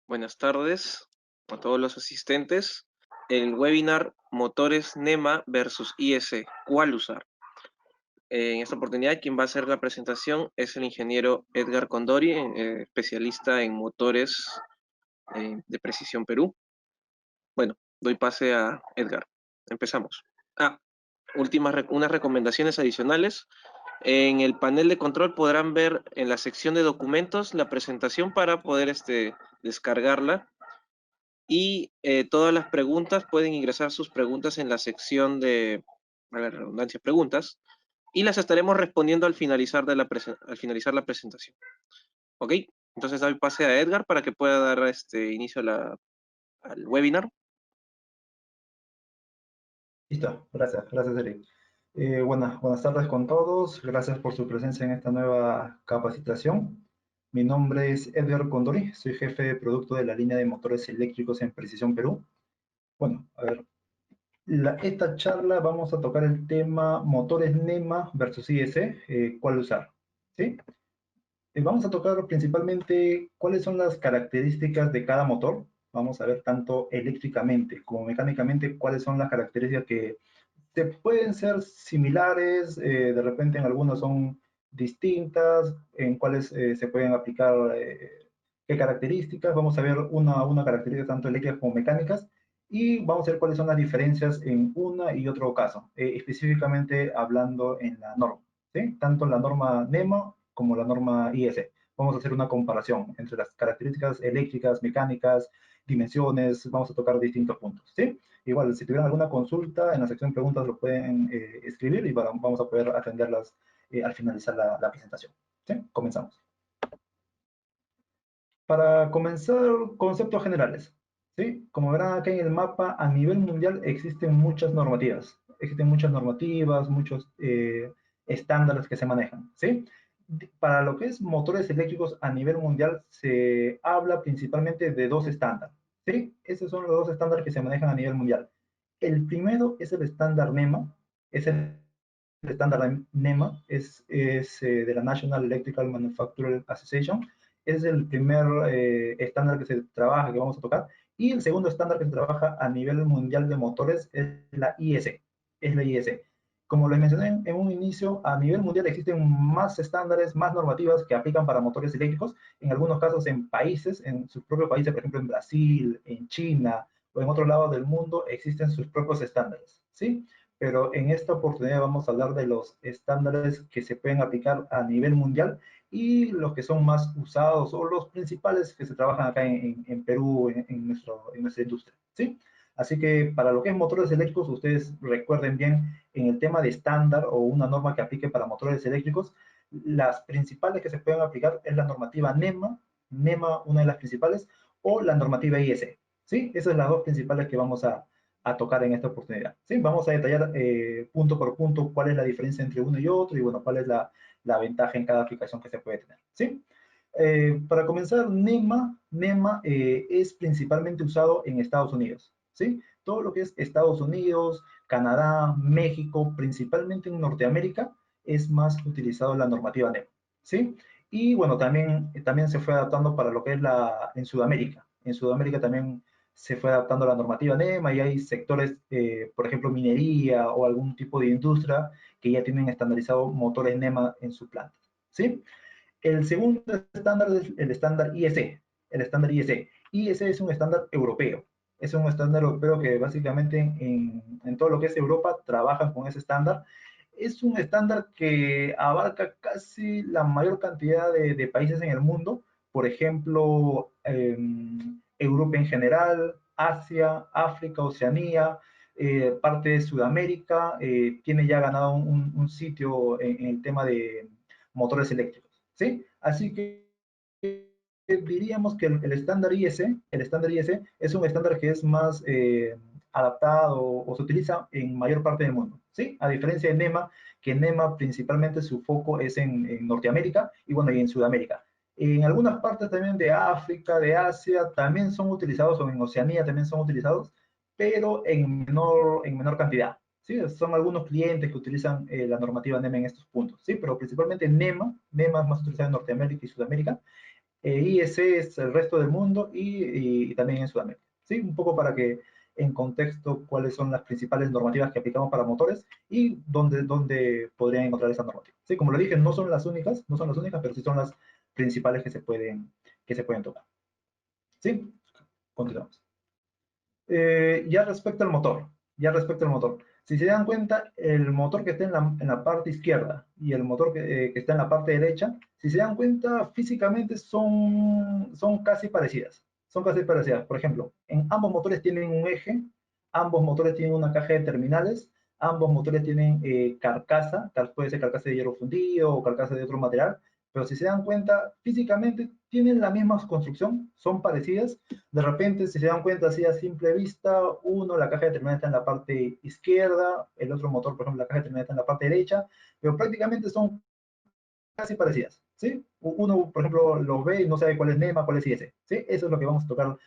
Buenas tardes a todos los asistentes. El webinar Motores NEMA versus IS, ¿cuál usar? En esta oportunidad, quien va a hacer la presentación es el ingeniero Edgar Condori, especialista en motores de Precisión Perú. Bueno, doy pase a Edgar. Empezamos. Unas recomendaciones adicionales. En el panel de control podrán ver en la sección de documentos la presentación para poder descargarla. Y todas las preguntas pueden ingresar sus preguntas en la sección de, a la redundancia, preguntas, y las estaremos respondiendo al finalizar, al finalizar la presentación. ¿Ok? Entonces doy pase a Edgar para que pueda dar inicio al webinar. Listo, gracias Eric. Buenas tardes con todos, gracias por su presencia en esta nueva capacitación. Mi nombre es Edgar Condori, soy jefe de producto de la línea de motores eléctricos en Precisión Perú. Bueno, a ver, esta charla vamos a tocar el tema motores NEMA versus IS, cuál usar, ¿sí? Vamos a tocar principalmente cuáles son las características de cada motor. Vamos a ver tanto eléctricamente como mecánicamente cuáles son las características que pueden ser similares, de repente en algunos son distintas, en cuáles se pueden aplicar qué características. Vamos a ver una característica tanto eléctricas como mecánicas y vamos a ver cuáles son las diferencias en una y otro caso, específicamente hablando en la norma, ¿sí? Tanto la norma NEMA como la norma IS. Vamos a hacer una comparación entre las características eléctricas, mecánicas, dimensiones, vamos a tocar distintos puntos, ¿sí? Igual, si tuvieran alguna consulta, en la sección de preguntas lo pueden escribir y vamos a poder atenderlas al finalizar la presentación. ¿Sí? Comenzamos. Para comenzar, conceptos generales. ¿Sí? Como verán acá en el mapa, a nivel mundial existen muchas normativas. Existen muchas normativas, muchos estándares que se manejan. ¿Sí? Para lo que es motores eléctricos a nivel mundial, se habla principalmente de dos estándares. ¿Sí? Esos son los dos estándares que se manejan a nivel mundial. El primero es el estándar NEMA, es el estándar NEMA, es de la National Electrical Manufacturer Association, es el primer estándar que se trabaja, que vamos a tocar, y el segundo estándar que se trabaja a nivel mundial de motores es la IS, es la IS. Como les mencioné en un inicio, a nivel mundial existen más estándares, más normativas que aplican para motores eléctricos, en algunos casos en países, en sus propios países, por ejemplo en Brasil, en China o en otros lados del mundo, existen sus propios estándares, ¿sí? Pero en esta oportunidad vamos a hablar de los estándares que se pueden aplicar a nivel mundial y los que son más usados o los principales que se trabajan acá en Perú, en nuestra industria, ¿sí? Así que para lo que es motores eléctricos, ustedes recuerden bien en el tema de estándar o una norma que aplique para motores eléctricos, las principales que se pueden aplicar es la normativa NEMA, NEMA una de las principales, o la normativa IS, ¿sí? Esas son las dos principales que vamos a tocar en esta oportunidad, ¿sí? Vamos a detallar punto por punto cuál es la diferencia entre uno y otro y bueno, cuál es la ventaja en cada aplicación que se puede tener, ¿sí? Para comenzar, NEMA es principalmente usado en Estados Unidos, ¿sí? Todo lo que es Estados Unidos, Canadá, México, principalmente en Norteamérica, es más utilizado la normativa NEMA, ¿sí? Y bueno, también se fue adaptando para lo que es en Sudamérica. En Sudamérica también se fue adaptando a la normativa NEMA y hay sectores, por ejemplo, minería o algún tipo de industria que ya tienen estandarizado motores NEMA en su planta, ¿sí? El segundo estándar es el estándar IEC. El estándar IEC. IEC es un estándar europeo. Es un estándar europeo que básicamente en todo lo que es Europa trabajan con ese estándar. Es un estándar que abarca casi la mayor cantidad de países en el mundo. Por ejemplo, Europa en general, Asia, África, Oceanía, parte de Sudamérica, tiene ya ganado un sitio en el tema de motores eléctricos. ¿Sí? Así que diríamos que el estándar IS es un estándar que es más adaptado o se utiliza en mayor parte del mundo, ¿sí? A diferencia de NEMA, que NEMA principalmente su foco es en Norteamérica y bueno, y en Sudamérica. En algunas partes también de África, de Asia, también son utilizados, o en Oceanía también son utilizados, pero en menor cantidad. ¿Sí? Son algunos clientes que utilizan la normativa NEMA en estos puntos, ¿sí? Pero principalmente NEMA es más utilizada en Norteamérica y Sudamérica. IEC es el resto del mundo y también en Sudamérica. ¿Sí? Un poco para que en contexto cuáles son las principales normativas que aplicamos para motores y dónde podrían encontrar esas normativas. Sí, como lo dije, no son las únicas, pero sí son las principales que se pueden tocar. ¿Sí? Continuamos. Ya respecto al motor, si se dan cuenta, el motor que está en la parte izquierda y el motor que está en la parte derecha, si se dan cuenta, físicamente son casi parecidas. Son casi parecidas. Por ejemplo, en ambos motores tienen un eje, ambos motores tienen una caja de terminales, ambos motores tienen carcasa, puede ser carcasa de hierro fundido o carcasa de otro material, pero si se dan cuenta, físicamente tienen la misma construcción, son parecidas. De repente, si se dan cuenta así a simple vista, la caja de terminales está en la parte izquierda, el otro motor, por ejemplo, la caja de terminales está en la parte derecha, pero prácticamente son casi parecidas, ¿sí? Uno, por ejemplo, lo ve y no sabe cuál es NEMA, cuál es IS, ¿sí? Eso es lo que vamos a tocar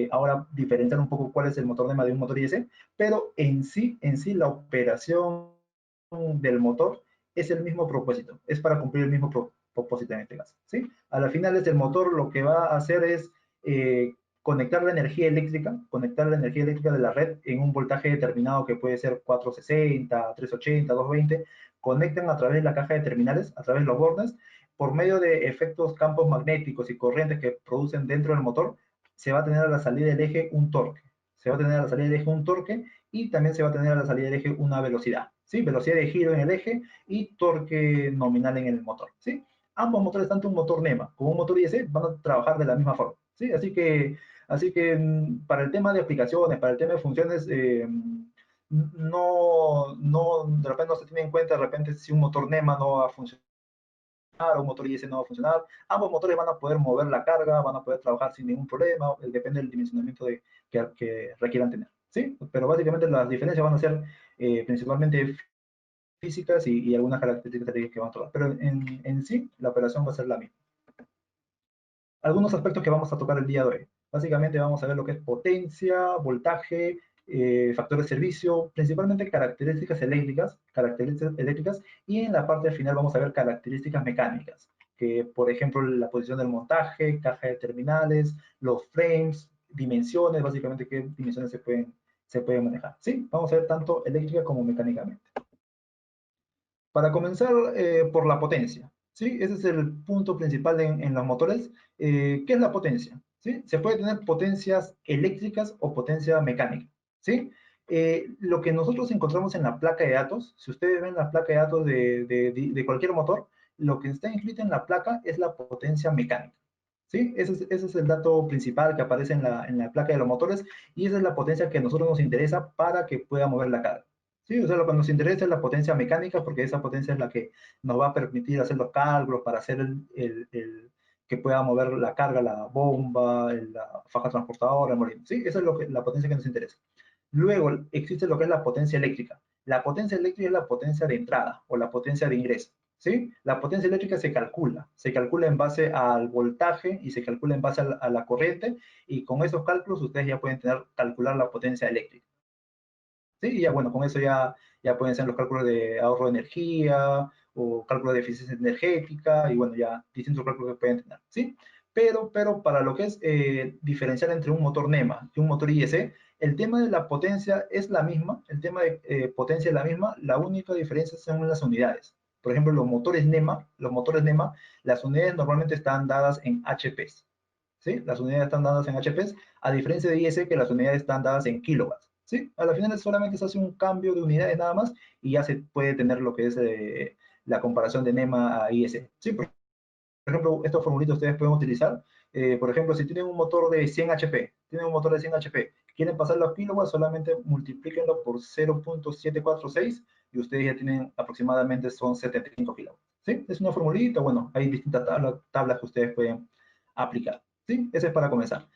ahora, diferenciar un poco cuál es el motor NEMA de un motor IS, pero en sí la operación del motor es el mismo propósito, es para cumplir el mismo propósito en este caso, ¿sí? A la final el motor lo que va a hacer es conectar la energía eléctrica de la red en un voltaje determinado que puede ser 460, 380, 220, conectan a través de la caja de terminales, a través de los bornes, por medio de efectos campos magnéticos y corrientes que producen dentro del motor, se va a tener a la salida del eje un torque. Se va a tener a la salida del eje un torque y también se va a tener a la salida del eje una velocidad, ¿sí? Velocidad de giro en el eje y torque nominal en el motor, ¿sí? Ambos motores, tanto un motor NEMA como un motor IEC, van a trabajar de la misma forma, ¿sí? Así que para el tema de aplicaciones, para el tema de funciones, de repente no se tiene en cuenta, de repente si un motor NEMA no va a funcionar o un motor IS no va a funcionar, ambos motores van a poder mover la carga, van a poder trabajar sin ningún problema, depende del dimensionamiento que requieran tener, ¿sí? Pero básicamente las diferencias van a ser principalmente físicas y algunas características que van a tocar, pero en sí la operación va a ser la misma. Algunos aspectos que vamos a tocar el día de hoy. Básicamente vamos a ver lo que es potencia, voltaje, factores de servicio, principalmente características eléctricas, y en la parte final vamos a ver características mecánicas, que por ejemplo la posición del montaje, caja de terminales, los frames, dimensiones, básicamente qué dimensiones se pueden manejar. Sí, vamos a ver tanto eléctrica como mecánicamente. Para comenzar por la potencia, ¿sí? Ese es el punto principal en los motores. ¿Qué es la potencia? ¿Sí? Se puede tener potencias eléctricas o potencia mecánica, ¿sí? Lo que nosotros encontramos en la placa de datos, si ustedes ven la placa de datos de cualquier motor, lo que está inscrito en la placa es la potencia mecánica, ¿sí? Ese es el dato principal que aparece en la placa de los motores y esa es la potencia que a nosotros nos interesa para que pueda mover la carga. Sí, o sea, lo que nos interesa es la potencia mecánica porque esa potencia es la que nos va a permitir hacer los cálculos para hacer que pueda mover la carga, la bomba, la faja transportadora, el molino. Sí, esa es la potencia que nos interesa. Luego existe lo que es la potencia eléctrica. La potencia eléctrica es la potencia de entrada o la potencia de ingreso. ¿Sí? La potencia eléctrica se calcula en base al voltaje y se calcula en base a la corriente y con esos cálculos ustedes ya pueden calcular la potencia eléctrica. ¿Sí? Y ya bueno, con eso ya pueden ser los cálculos de ahorro de energía o cálculos de eficiencia energética y bueno, ya distintos cálculos que pueden tener, ¿sí? Pero para lo que es diferenciar entre un motor NEMA y un motor IEC, el tema de la potencia es la misma, el tema de potencia es la misma, la única diferencia son las unidades. Por ejemplo, los motores NEMA, las unidades normalmente están dadas en HPs, ¿sí? Las unidades están dadas en HPs, a diferencia de IS que las unidades están dadas en kilowatts, ¿sí? A la final solamente se hace un cambio de unidades nada más y ya se puede tener lo que es la comparación de NEMA a IS, ¿sí? Por ejemplo, estos formulitos ustedes pueden utilizar. Por ejemplo, si tienen un motor de 100 HP, quieren pasarlo a kilowatts, solamente multiplíquenlo por 0.746 y ustedes ya tienen aproximadamente son 75 kilowatts. ¿Sí? Es una formulita, bueno, hay distintas tablas que ustedes pueden aplicar. ¿Sí? Ese es para comenzar.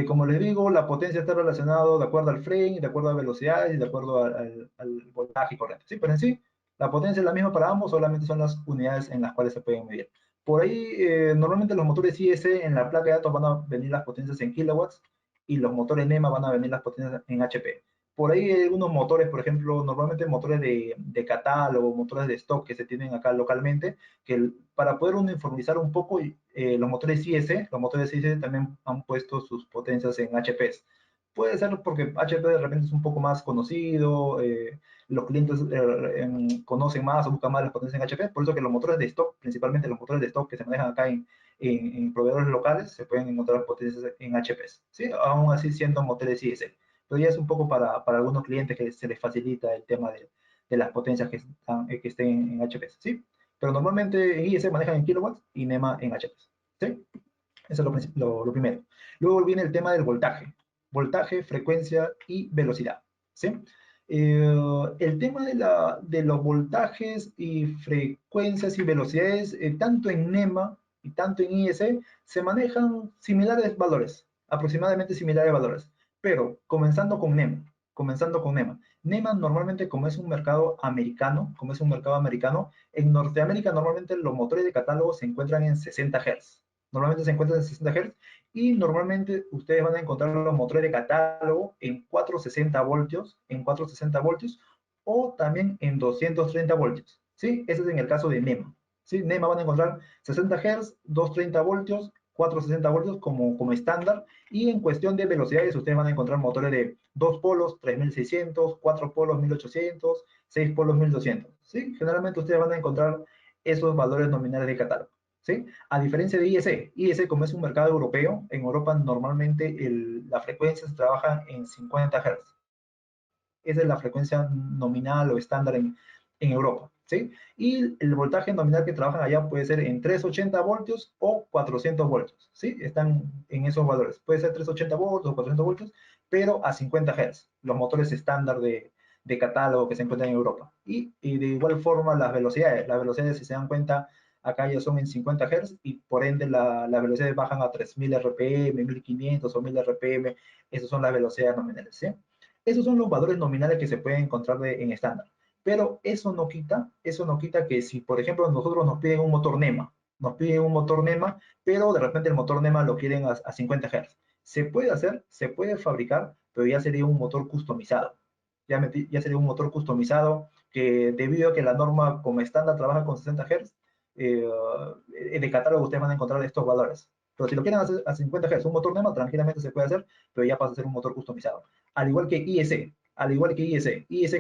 Como les digo, la potencia está relacionada de acuerdo al frame, de acuerdo a velocidades y de acuerdo al voltaje y corriente. ¿Sí? Pero en sí, la potencia es la misma para ambos, solamente son las unidades en las cuales se pueden medir. Por ahí, normalmente los motores IS en la placa de datos van a venir las potencias en kilowatts y los motores NEMA van a venir las potencias en HP. Por ahí hay algunos motores, por ejemplo, normalmente motores de catálogo, motores de stock que se tienen acá localmente, que para poder uniformizar un poco, los motores IS también han puesto sus potencias en HPs. Puede ser porque HP de repente es un poco más conocido, los clientes conocen más o buscan más las potencias en HP, por eso que los motores de stock, principalmente los motores de stock que se manejan acá en proveedores locales, se pueden encontrar potencias en HPs, ¿sí? Aún así siendo motores IS, pero ya es un poco para algunos clientes que se les facilita el tema de las potencias que estén en HPs, ¿sí? Pero normalmente en IS manejan en kilowatts y NEMA en HPs, ¿sí? Eso es lo primero. Luego viene el tema del voltaje. Voltaje, frecuencia y velocidad, ¿sí? El tema de los voltajes y frecuencias y velocidades, tanto en NEMA y tanto en IS, se manejan similares valores, aproximadamente similares valores. Pero comenzando con NEMA. NEMA normalmente, como es un mercado americano, en Norteamérica normalmente los motores de catálogo se encuentran en 60 Hz. Normalmente se encuentran en 60 Hz y normalmente ustedes van a encontrar los motores de catálogo en 460 voltios o también en 230 voltios. ¿Sí? Ese es en el caso de NEMA. ¿Sí? NEMA van a encontrar 60 Hz, 230 voltios, 460 voltios como estándar. Y en cuestión de velocidades, ustedes van a encontrar motores de 2 polos, 3600, 4 polos, 1800, 6 polos, 1200. ¿Sí? Generalmente ustedes van a encontrar esos valores nominales de catálogo. ¿Sí? A diferencia de IS como es un mercado europeo, en Europa normalmente la frecuencia se trabaja en 50 Hz. Esa es la frecuencia nominal o estándar en Europa, ¿sí? Y el voltaje nominal que trabajan allá puede ser en 380 voltios o 400 voltios, ¿sí? Están en esos valores. Puede ser 380 voltios o 400 voltios, pero a 50 Hz, los motores estándar de catálogo que se encuentran en Europa. Y de igual forma las velocidades, si se dan cuenta, acá ya son en 50 Hz y por ende las velocidades bajan a 3000 RPM, 1500 o 1000 RPM, esas son las velocidades nominales, ¿sí? Esos son los valores nominales que se pueden encontrar en estándar. Pero eso no quita que si, por ejemplo, nosotros nos piden un motor NEMA, pero de repente el motor NEMA lo quieren a 50 Hz. Se puede hacer, se puede fabricar, pero ya sería un motor customizado. Ya sería un motor customizado que debido a que la norma como estándar trabaja con 60 Hz, en el catálogo ustedes van a encontrar estos valores. Pero si lo quieren hacer a 50 Hz, un motor NEMA tranquilamente se puede hacer, pero ya pasa a ser un motor customizado. Al igual que IS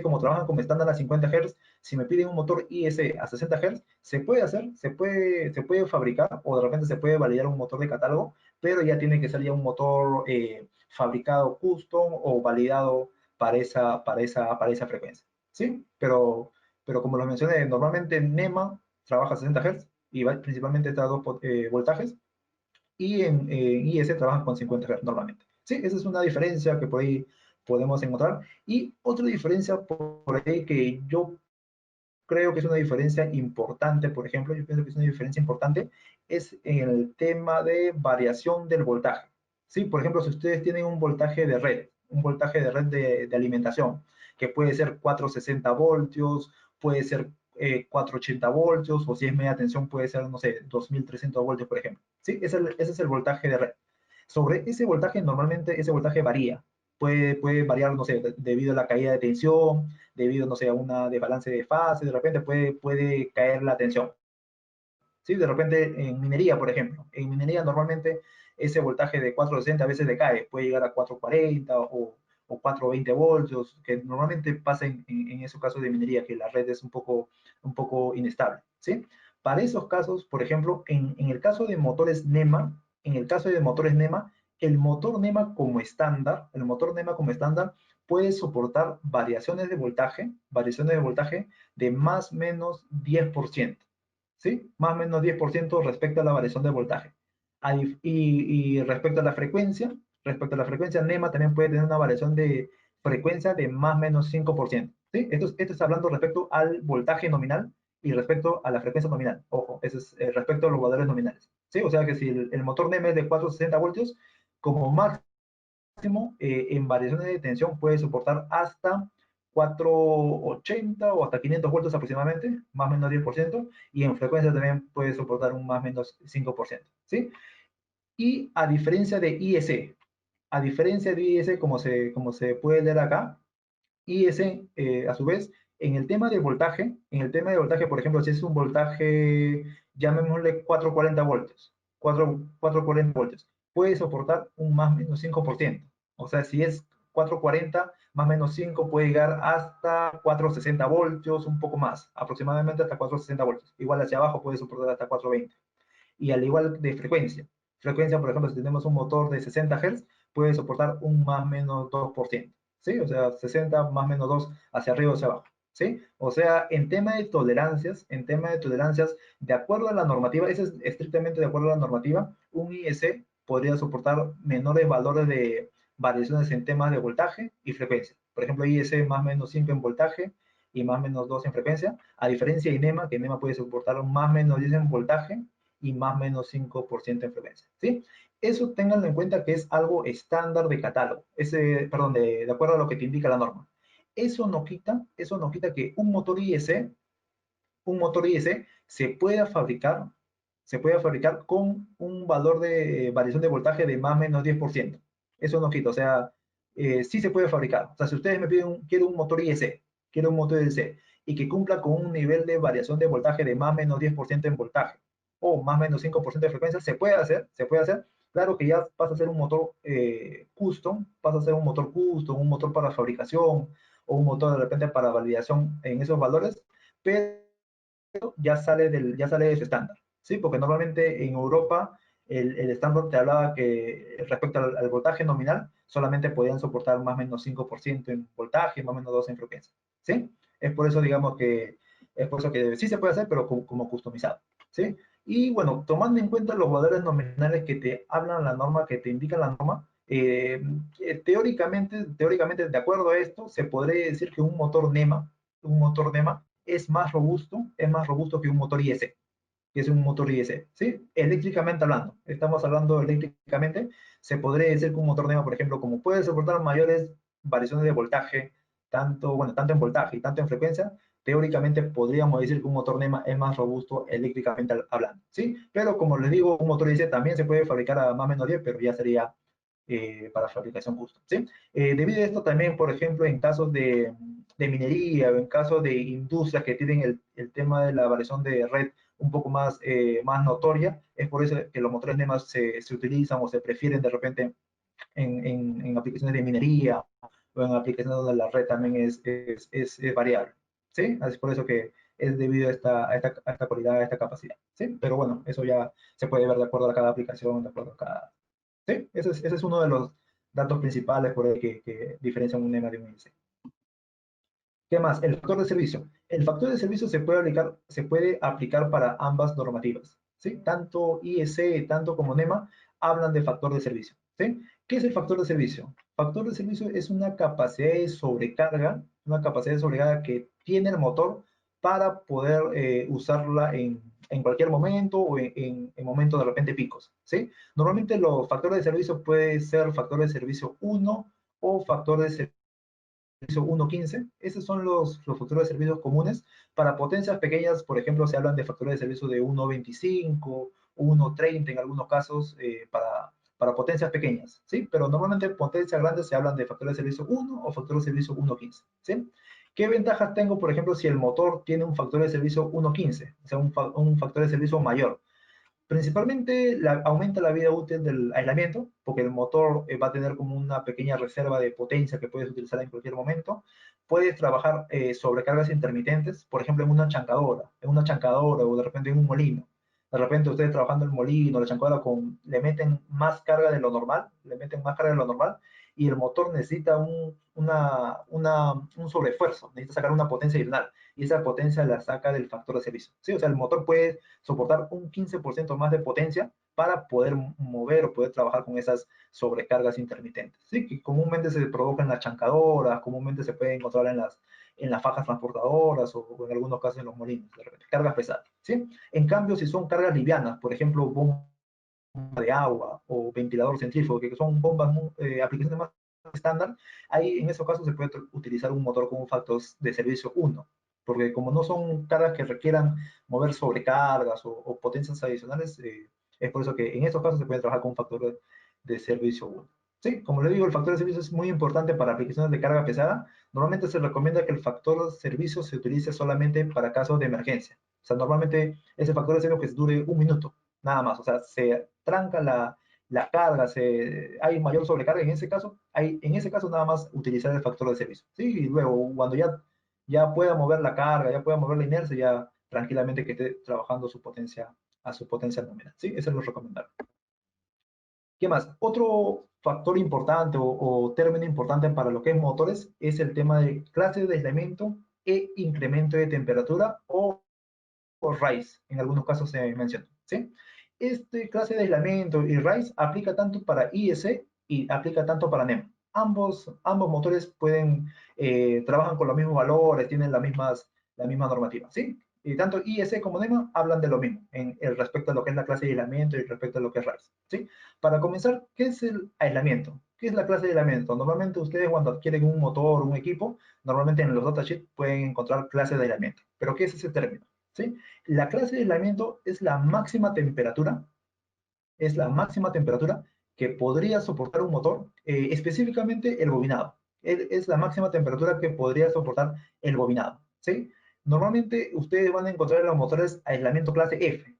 como trabajan como estándar a 50 Hz, si me piden un motor IS a 60 Hz, se puede hacer, se puede fabricar o de repente se puede validar un motor de catálogo, pero ya tiene que ser ya un motor fabricado custom o validado para esa frecuencia. ¿Sí? Pero como lo mencioné, normalmente NEMA trabaja a 60 Hz y va principalmente estos dos voltajes y en IS trabajan con 50 Hz normalmente. Sí, esa es una diferencia que por ahí podemos encontrar. Y otra diferencia por ahí que yo creo que es una diferencia importante, por ejemplo, yo pienso que es una diferencia importante, es en el tema de variación del voltaje. Sí, por ejemplo, si ustedes tienen un voltaje de red de alimentación, que puede ser 460 voltios, puede ser 480 voltios, o si es media tensión puede ser, no sé, 2300 voltios, por ejemplo. ¿Sí? Ese es el voltaje de red. Sobre ese voltaje, normalmente ese voltaje varía. Puede variar, no sé, debido a la caída de tensión, debido, no sé, a una desbalance de fase, de repente puede caer la tensión. ¿Sí? De repente en minería, por ejemplo. En minería normalmente ese voltaje de 460 a veces decae, puede llegar a 440 o 420 voltios, que normalmente pasa en esos casos de minería, que la red es un poco inestable. ¿Sí? Para esos casos, por ejemplo, en el caso de motores NEMA, el motor NEMA como estándar puede soportar variaciones de voltaje de más o menos 10%. ¿Sí? Más o menos 10% respecto a la variación de voltaje. Y respecto a la frecuencia, NEMA también puede tener una variación de frecuencia de más o menos 5%. ¿Sí? Esto es hablando respecto al voltaje nominal y respecto a la frecuencia nominal. Ojo, eso es respecto a los valores nominales. ¿Sí? O sea que si el motor NEMA es de 460 voltios, como máximo en variaciones de tensión puede soportar hasta 480 o hasta 500 voltios aproximadamente, más o menos 10%, y en frecuencia también puede soportar un más o menos 5%. ¿Sí? Y a diferencia de IS, como se puede leer acá, IS, a su vez, en el tema de voltaje, por ejemplo, si es un voltaje, llamémosle 440 voltios, 440 voltios, puede soportar un más o menos 5%. O sea, si es 440 más o menos 5 puede llegar hasta 460 voltios, un poco más, aproximadamente hasta 460 voltios. Igual hacia abajo puede soportar hasta 420. Y al igual de frecuencia. Frecuencia, por ejemplo, si tenemos un motor de 60 Hz, puede soportar un más o menos 2%. ¿Sí? O sea, 60 más o menos 2 hacia arriba o hacia abajo. ¿Sí? O sea, en tema de tolerancias, de acuerdo a la normativa, eso es estrictamente de acuerdo a la normativa, un IEC podría soportar menores valores de variaciones en temas de voltaje y frecuencia. Por ejemplo, IEC más o menos 5 en voltaje y más o menos 2 en frecuencia, a diferencia de INEMA, que INEMA puede soportar más o menos 10 en voltaje y más o menos 5% en frecuencia. ¿Sí? Eso tenganlo en cuenta que es algo estándar de catálogo, perdón, de acuerdo a lo que te indica la norma. Eso no quita que un motor IEC se pueda fabricar con un valor de variación de voltaje de más o menos 10%. Eso no quita, o sea, sí se puede fabricar. O sea, si ustedes me piden, quiero un motor IEC y que cumpla con un nivel de variación de voltaje de más o menos 10% en voltaje o más o menos 5% de frecuencia, se puede hacer. Claro que ya pasa a ser un motor un motor para fabricación o un motor de repente para validación en esos valores, pero ya sale de ese estándar, ¿sí? Porque normalmente en Europa el estándar te hablaba que respecto al voltaje nominal solamente podían soportar más o menos 5% en voltaje, más o menos 2 en frecuencia, ¿sí? Es por eso, digamos que sí se puede hacer, pero como customizado, ¿sí? Y bueno, tomando en cuenta los valores nominales que te hablan la norma, que te indican la norma, teóricamente, de acuerdo a esto, se podría decir que un motor NEMA es más robusto que un motor IS, que es un motor IS, ¿sí? Eléctricamente hablando, estamos hablando eléctricamente, se podría decir que un motor NEMA, por ejemplo, como puede soportar mayores variaciones de voltaje, tanto en voltaje y tanto en frecuencia, teóricamente podríamos decir que un motor NEMA es más robusto eléctricamente hablando, ¿sí? Pero como les digo, un motor IS también se puede fabricar a más o menos 10, pero ya sería para fabricación custom, ¿sí? Debido a esto también, por ejemplo, en casos de minería o en casos de industrias que tienen el tema de la variación de red un poco más notoria, es por eso que los motores NEMA se utilizan o se prefieren de repente en aplicaciones de minería o en aplicaciones donde la red también es variable, ¿sí? Es por eso que es debido a esta cualidad, a esta capacidad, ¿sí? Pero bueno, eso ya se puede ver de acuerdo a cada aplicación, de acuerdo a cada. Sí, ese es uno de los datos principales por el que diferencian un NEMA de un IEC. ¿Qué más? El factor de servicio. El factor de servicio se puede aplicar para ambas normativas, ¿sí? Tanto IEC, tanto como NEMA, hablan de factor de servicio, ¿sí? ¿Qué es el factor de servicio? Factor de servicio es una capacidad de sobrecarga que tiene el motor para poder usarla en cualquier momento o en momentos de repente picos, ¿sí? Normalmente los factores de servicio puede ser factor de servicio 1 o factor de servicio 1.15. Esos son los factores de servicios comunes. Para potencias pequeñas, por ejemplo, se hablan de factores de servicio de 1.25, 1.30 en algunos casos, para potencias pequeñas, ¿sí? Pero normalmente en potencias grandes se hablan de factores de servicio 1 o factores de servicio 1.15, ¿sí? ¿Qué ventajas tengo, por ejemplo, si el motor tiene un factor de servicio 1.15, o sea, un factor de servicio mayor? Principalmente aumenta la vida útil del aislamiento, porque el motor va a tener como una pequeña reserva de potencia que puedes utilizar en cualquier momento. Puedes trabajar sobre cargas intermitentes, por ejemplo, en una chancadora o de repente en un molino. De repente ustedes trabajando en el molino, la chancadora, le meten más carga de lo normal, y el motor necesita un sobreesfuerzo, necesita sacar una potencia adicional, y esa potencia la saca del factor de servicio. ¿Sí? O sea, el motor puede soportar un 15% más de potencia para poder mover o poder trabajar con esas sobrecargas intermitentes, ¿sí? Que comúnmente se provocan en las chancadoras, comúnmente se puede encontrar en las fajas transportadoras o en algunos casos en los molinos, de repente, cargas pesadas, ¿sí? En cambio, si son cargas livianas, por ejemplo, bomba de agua o ventilador centrífugo, que son aplicaciones más estándar, ahí en esos casos se puede utilizar un motor con un factor de servicio 1, porque como no son cargas que requieran mover sobrecargas o potencias adicionales, es por eso que en esos casos se puede trabajar con un factor de servicio 1. ¿sí? Como le digo, el factor de servicio es muy importante para aplicaciones de carga pesada. Normalmente se recomienda que el factor de servicio se utilice solamente para casos de emergencia. O sea, normalmente ese factor de servicio que dure 1 minuto, nada más. O sea, se tranca la carga, hay mayor sobrecarga en ese caso nada más utilizar el factor de servicio. ¿Sí? Y luego, cuando ya pueda mover la carga, ya pueda mover la inercia, ya tranquilamente que esté trabajando a su potencia nominal. ¿Sí? Eso es lo recomendable. ¿Qué más? Otro factor importante o término importante para lo que es motores es el tema de clase de aislamiento e incremento de temperatura o RICE, en algunos casos se menciona. ¿Sí? Este clase de aislamiento y RICE aplica tanto para IEC y aplica tanto para NEM. Ambos motores trabajan con los mismos valores, tienen la misma normativa. ¿Sí? Y tanto IEC como NEMA hablan de lo mismo en el respecto a lo que es la clase de aislamiento y respecto a lo que es RICE. ¿Sí? Para comenzar, ¿qué es el aislamiento? ¿Qué es la clase de aislamiento? Normalmente ustedes cuando adquieren un motor, un equipo, normalmente en los datasheets pueden encontrar clase de aislamiento. ¿Pero qué es ese término? ¿Sí? La clase de aislamiento es la máxima temperatura que podría soportar un motor, específicamente el bobinado. Es la máxima temperatura que podría soportar el bobinado. ¿Sí? Normalmente ustedes van a encontrar en los motores aislamiento clase F.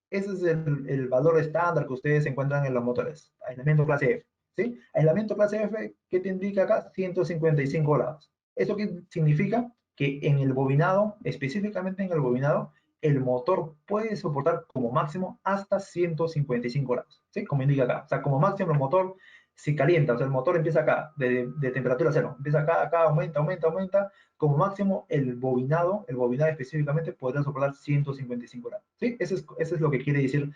Ese es el valor estándar que ustedes encuentran en los motores. Aislamiento clase F. ¿Sí? Aislamiento clase F, ¿qué te indica acá? 155 grados. ¿Eso qué significa? Que en el bobinado, específicamente en el bobinado, el motor puede soportar como máximo hasta 155 grados. ¿Sí? Como indica acá. O sea, como máximo el motor se calienta. O sea, el motor empieza acá, de temperatura cero. Empieza acá, aumenta, aumenta, aumenta. Como máximo, el bobinado específicamente, podrá soportar 155 grados. ¿Sí? Eso es lo que quiere decir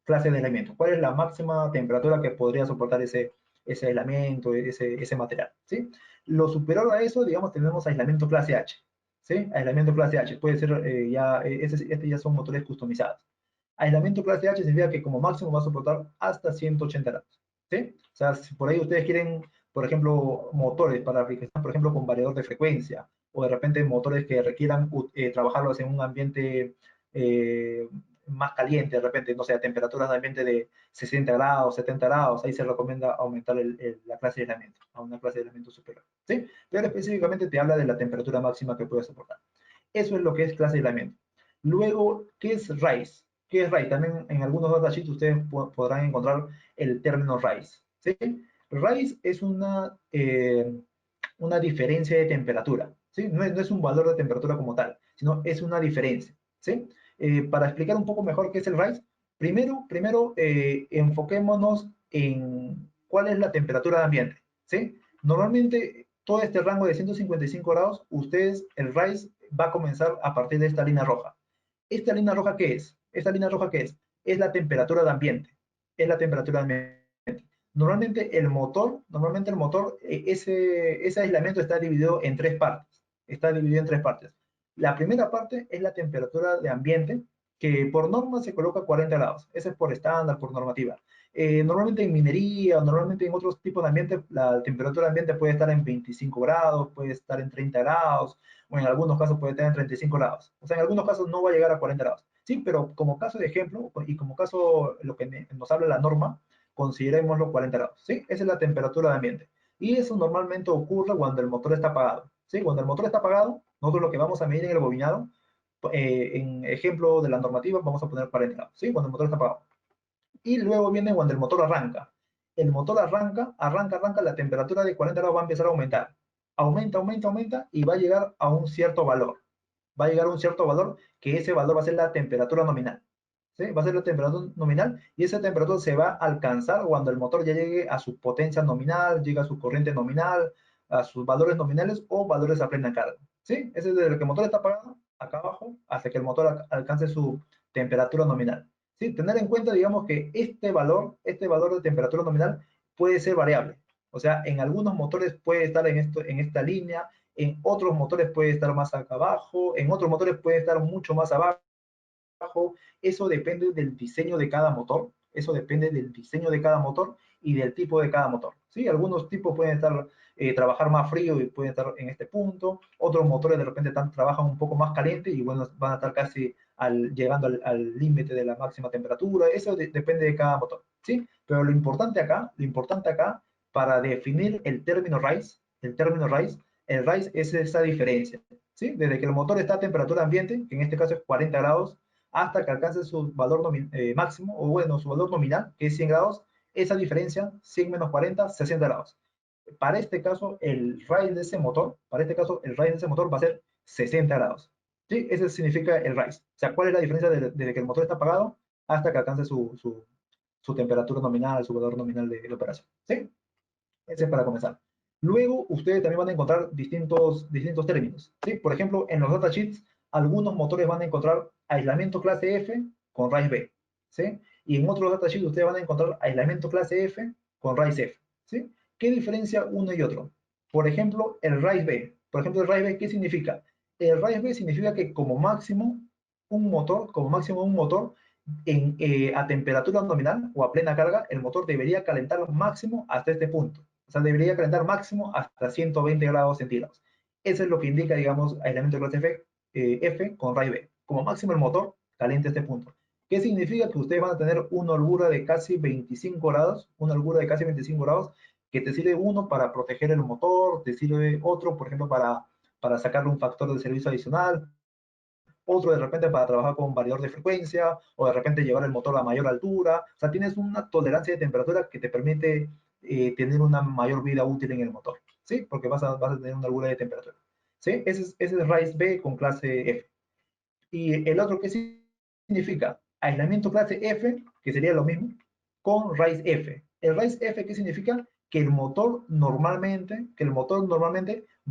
clase de aislamiento. ¿Cuál es la máxima temperatura que podría soportar ese aislamiento, ese material? ¿Sí? Lo superior a eso, digamos, tenemos aislamiento clase H. ¿Sí? Aislamiento clase H. Puede ser, ya son motores customizados. Aislamiento clase H significa que como máximo va a soportar hasta 180 grados. ¿Sí? O sea, si por ahí ustedes quieren, por ejemplo, motores para aplicación, por ejemplo, con variador de frecuencia, o de repente motores que requieran trabajarlos en un ambiente eh, más caliente, de repente, no sé, a temperaturas de ambiente de 60 grados, 70 grados, ahí se recomienda aumentar la clase de aislamiento a una clase de aislamiento superior. ¿Sí? Pero específicamente te habla de la temperatura máxima que puede soportar. Eso es lo que es clase de aislamiento. Luego, ¿qué es RICE? ¿Qué es RICE? También en algunos datasheets ustedes podrán encontrar el término RICE. ¿Sí? RICE es una diferencia de temperatura. ¿Sí? No es un valor de temperatura como tal, sino es una diferencia. ¿Sí? Para explicar un poco mejor qué es el RICE, primero enfoquémonos en cuál es la temperatura de ambiente. ¿Sí? Normalmente, todo este rango de 155 grados, el RICE va a comenzar a partir de esta línea roja. ¿Esta línea roja qué es? ¿Esta línea roja qué es? Es la temperatura de ambiente. Es la temperatura de ambiente. Normalmente el motor, ese aislamiento está dividido en tres partes. Está dividido en tres partes. La primera parte es la temperatura de ambiente, que por norma se coloca a 40 grados. Ese es por estándar, por normativa. Normalmente en minería o normalmente en otros tipos de ambiente, la temperatura de ambiente puede estar en 25 grados, puede estar en 30 grados, o en algunos casos puede estar en 35 grados. O sea, en algunos casos no va a llegar a 40 grados. Sí, pero como caso de ejemplo, y como caso lo que nos habla la norma, considerémoslo 40 grados. ¿Sí? Esa es la temperatura de ambiente. Y eso normalmente ocurre cuando el motor está apagado. ¿Sí? Cuando el motor está apagado, nosotros lo que vamos a medir en el bobinado, en ejemplo de la normativa, vamos a poner 40 grados. ¿Sí? Cuando el motor está apagado. Y luego viene cuando el motor arranca. El motor arranca, la temperatura de 40 grados va a empezar a aumentar. Aumenta, aumenta, aumenta y va a llegar a un cierto valor. Va a llegar a un cierto valor que ese valor va a ser la temperatura nominal. ¿Sí? Va a ser la temperatura nominal y esa temperatura se va a alcanzar cuando el motor ya llegue a su potencia nominal, llegue a su corriente nominal, a sus valores nominales o valores a plena carga. ¿Sí? Ese es desde que el motor está apagado, acá abajo, hasta que el motor alcance su temperatura nominal. ¿Sí? Tener en cuenta, digamos, que este valor de temperatura nominal puede ser variable. O sea, en algunos motores puede estar en esta línea, en otros motores puede estar más acá abajo, en otros motores puede estar mucho más abajo. Eso depende del diseño de cada motor, eso depende del diseño de cada motor y del tipo de cada motor. ¿Sí? Algunos tipos pueden trabajar más frío y pueden estar en este punto, otros motores de repente trabajan un poco más caliente y bueno, van a estar casi llegando al límite de la máxima temperatura, eso depende de cada motor. ¿Sí? Pero lo importante acá para definir el rise es esa diferencia, ¿sí? Desde que el motor está a temperatura ambiente, que en este caso es 40 grados, hasta que alcance su valor máximo, o bueno, su valor nominal, que es 100 grados, esa diferencia, 100 menos 40, 60 grados. Para este caso, el rise de ese motor, va a ser 60 grados. ¿Sí? Eso significa el rise. O sea, ¿cuál es la diferencia desde que el motor está apagado hasta que alcance su temperatura nominal, su valor nominal de la operación? ¿Sí? Ese es para comenzar. Luego, ustedes también van a encontrar distintos términos. ¿Sí? Por ejemplo, en los datasheets, algunos motores van a encontrar aislamiento clase F con RICE B. ¿Sí? Y en otros datasheets ustedes van a encontrar aislamiento clase F con RICE F. ¿Sí? ¿Qué diferencia uno y otro? Por ejemplo, el RICE B. Por ejemplo, el RICE B, ¿qué significa? El RICE B significa que como máximo un motor a temperatura nominal o a plena carga, el motor debería calentar máximo hasta este punto. O sea, debería calentar máximo hasta 120 grados centígrados. Eso es lo que indica, digamos, aislamiento de clase F con RICE B. Como máximo el motor calienta este punto. ¿Qué significa? Que ustedes van a tener una holgura de casi 25 grados, que te sirve uno para proteger el motor, te sirve otro, por ejemplo, para sacarle un factor de servicio adicional, otro de repente para trabajar con variador de frecuencia, o de repente llevar el motor a mayor altura. O sea, tienes una tolerancia de temperatura que te permite tener una mayor vida útil en el motor, ¿sí? Porque vas a tener una holgura de temperatura, ¿sí? Ese es RICE B con clase F. Y el otro, ¿qué significa? Aislamiento clase F, que sería lo mismo, con RICE F. El RICE F, ¿qué significa? Que el motor normalmente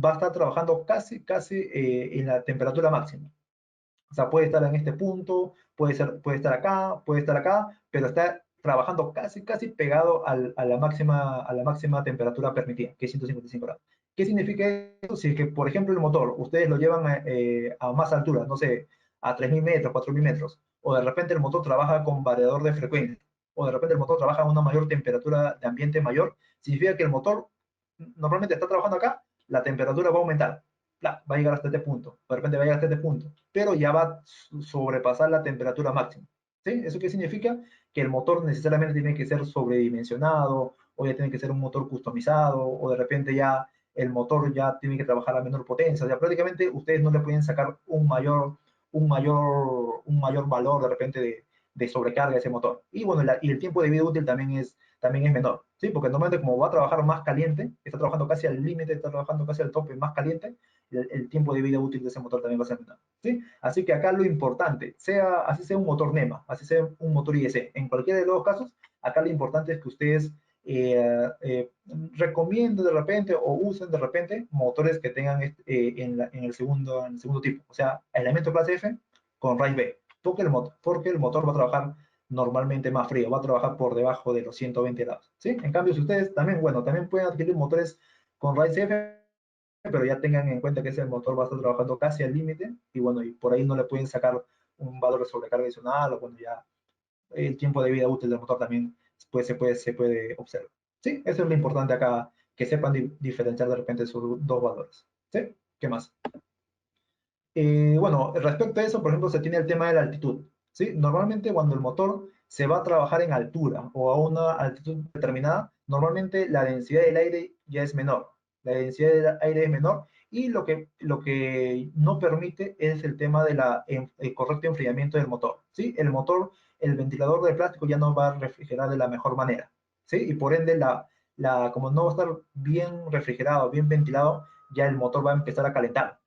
va a estar trabajando casi en la temperatura máxima. O sea, puede estar en este punto, puede estar acá, pero está trabajando casi pegado a la máxima temperatura permitida, que es 155 grados. ¿Qué significa eso? Si es que, por ejemplo, el motor, ustedes lo llevan a más altura, no sé, a 3.000 metros, 4.000 metros, o de repente el motor trabaja con variador de frecuencia, o de repente el motor trabaja a una mayor temperatura de ambiente mayor, significa que el motor normalmente está trabajando acá, la temperatura va a aumentar, va a llegar hasta este punto, de repente va a llegar hasta este punto, pero ya va a sobrepasar la temperatura máxima. ¿Sí? ¿Eso qué significa? Que el motor necesariamente tiene que ser sobredimensionado, o ya tiene que ser un motor customizado, o de repente ya el motor ya tiene que trabajar a menor potencia. O sea, prácticamente ustedes no le pueden sacar un mayor valor de repente de sobrecarga a ese motor. Y bueno, y el tiempo de vida útil también es menor, ¿sí? Porque normalmente como va a trabajar más caliente, está trabajando casi al límite, está trabajando casi al tope más caliente, el tiempo de vida útil de ese motor también va a ser menor, ¿sí? Así que acá lo importante, así sea un motor NEMA, así sea un motor IEC, en cualquiera de los dos casos, acá lo importante es que ustedes recomienden de repente o usen de repente motores que tengan en el segundo tipo, o sea, aislamiento clase F con RICE B, porque el motor va a trabajar normalmente más frío, va a trabajar por debajo de los 120 grados, ¿sí? En cambio, si ustedes también, bueno, también pueden adquirir motores con RICE F, pero ya tengan en cuenta que ese motor va a estar trabajando casi al límite, y bueno, y por ahí no le pueden sacar un valor de sobrecarga adicional, o bueno, ya el tiempo de vida útil del motor también pues, se puede observar. ¿Sí? Eso es lo importante acá, que sepan diferenciar de repente sus dos valores. ¿Sí? ¿Qué más? Bueno, respecto a eso, por ejemplo, se tiene el tema de la altitud. ¿Sí? Normalmente cuando el motor se va a trabajar en altura o a una altitud determinada, normalmente la densidad del aire ya es menor. La densidad del aire es menor, y lo que no permite es el tema del correcto enfriamiento del motor. ¿Sí? El ventilador de plástico ya no va a refrigerar de la mejor manera. ¿Sí? Y por ende, como no va a estar bien refrigerado, bien ventilado, ya el motor va a empezar a calentar,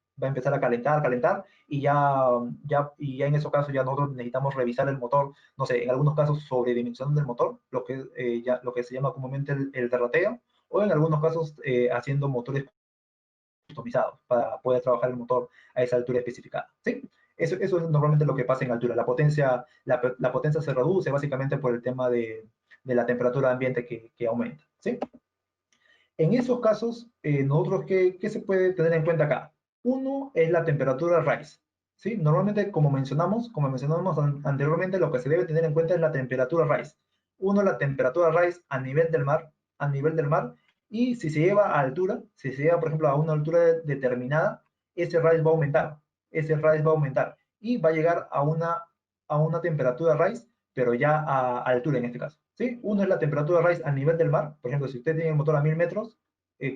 y ya en esos casos ya nosotros necesitamos revisar el motor, no sé, en algunos casos sobredimensionando el motor, lo que se llama comúnmente el derrateo, o en algunos casos haciendo motores customizados para poder trabajar el motor a esa altura especificada, ¿sí? Eso es normalmente lo que pasa en altura. La potencia se reduce básicamente por el tema de la temperatura ambiente que aumenta, ¿sí? En esos casos, nosotros, ¿qué se puede tener en cuenta acá? Uno es la temperatura RICE, ¿sí? Normalmente, como mencionamos anteriormente, lo que se debe tener en cuenta es la temperatura RICE. Uno, la temperatura RICE a nivel del mar, y si se lleva a altura, si se lleva, por ejemplo, a una altura determinada, ese RICE va a aumentar y va a llegar a una temperatura RICE, pero ya a altura en este caso, ¿sí? Uno es la temperatura de raíz a nivel del mar. Por ejemplo, si ustedes tienen el motor a 1000 metros,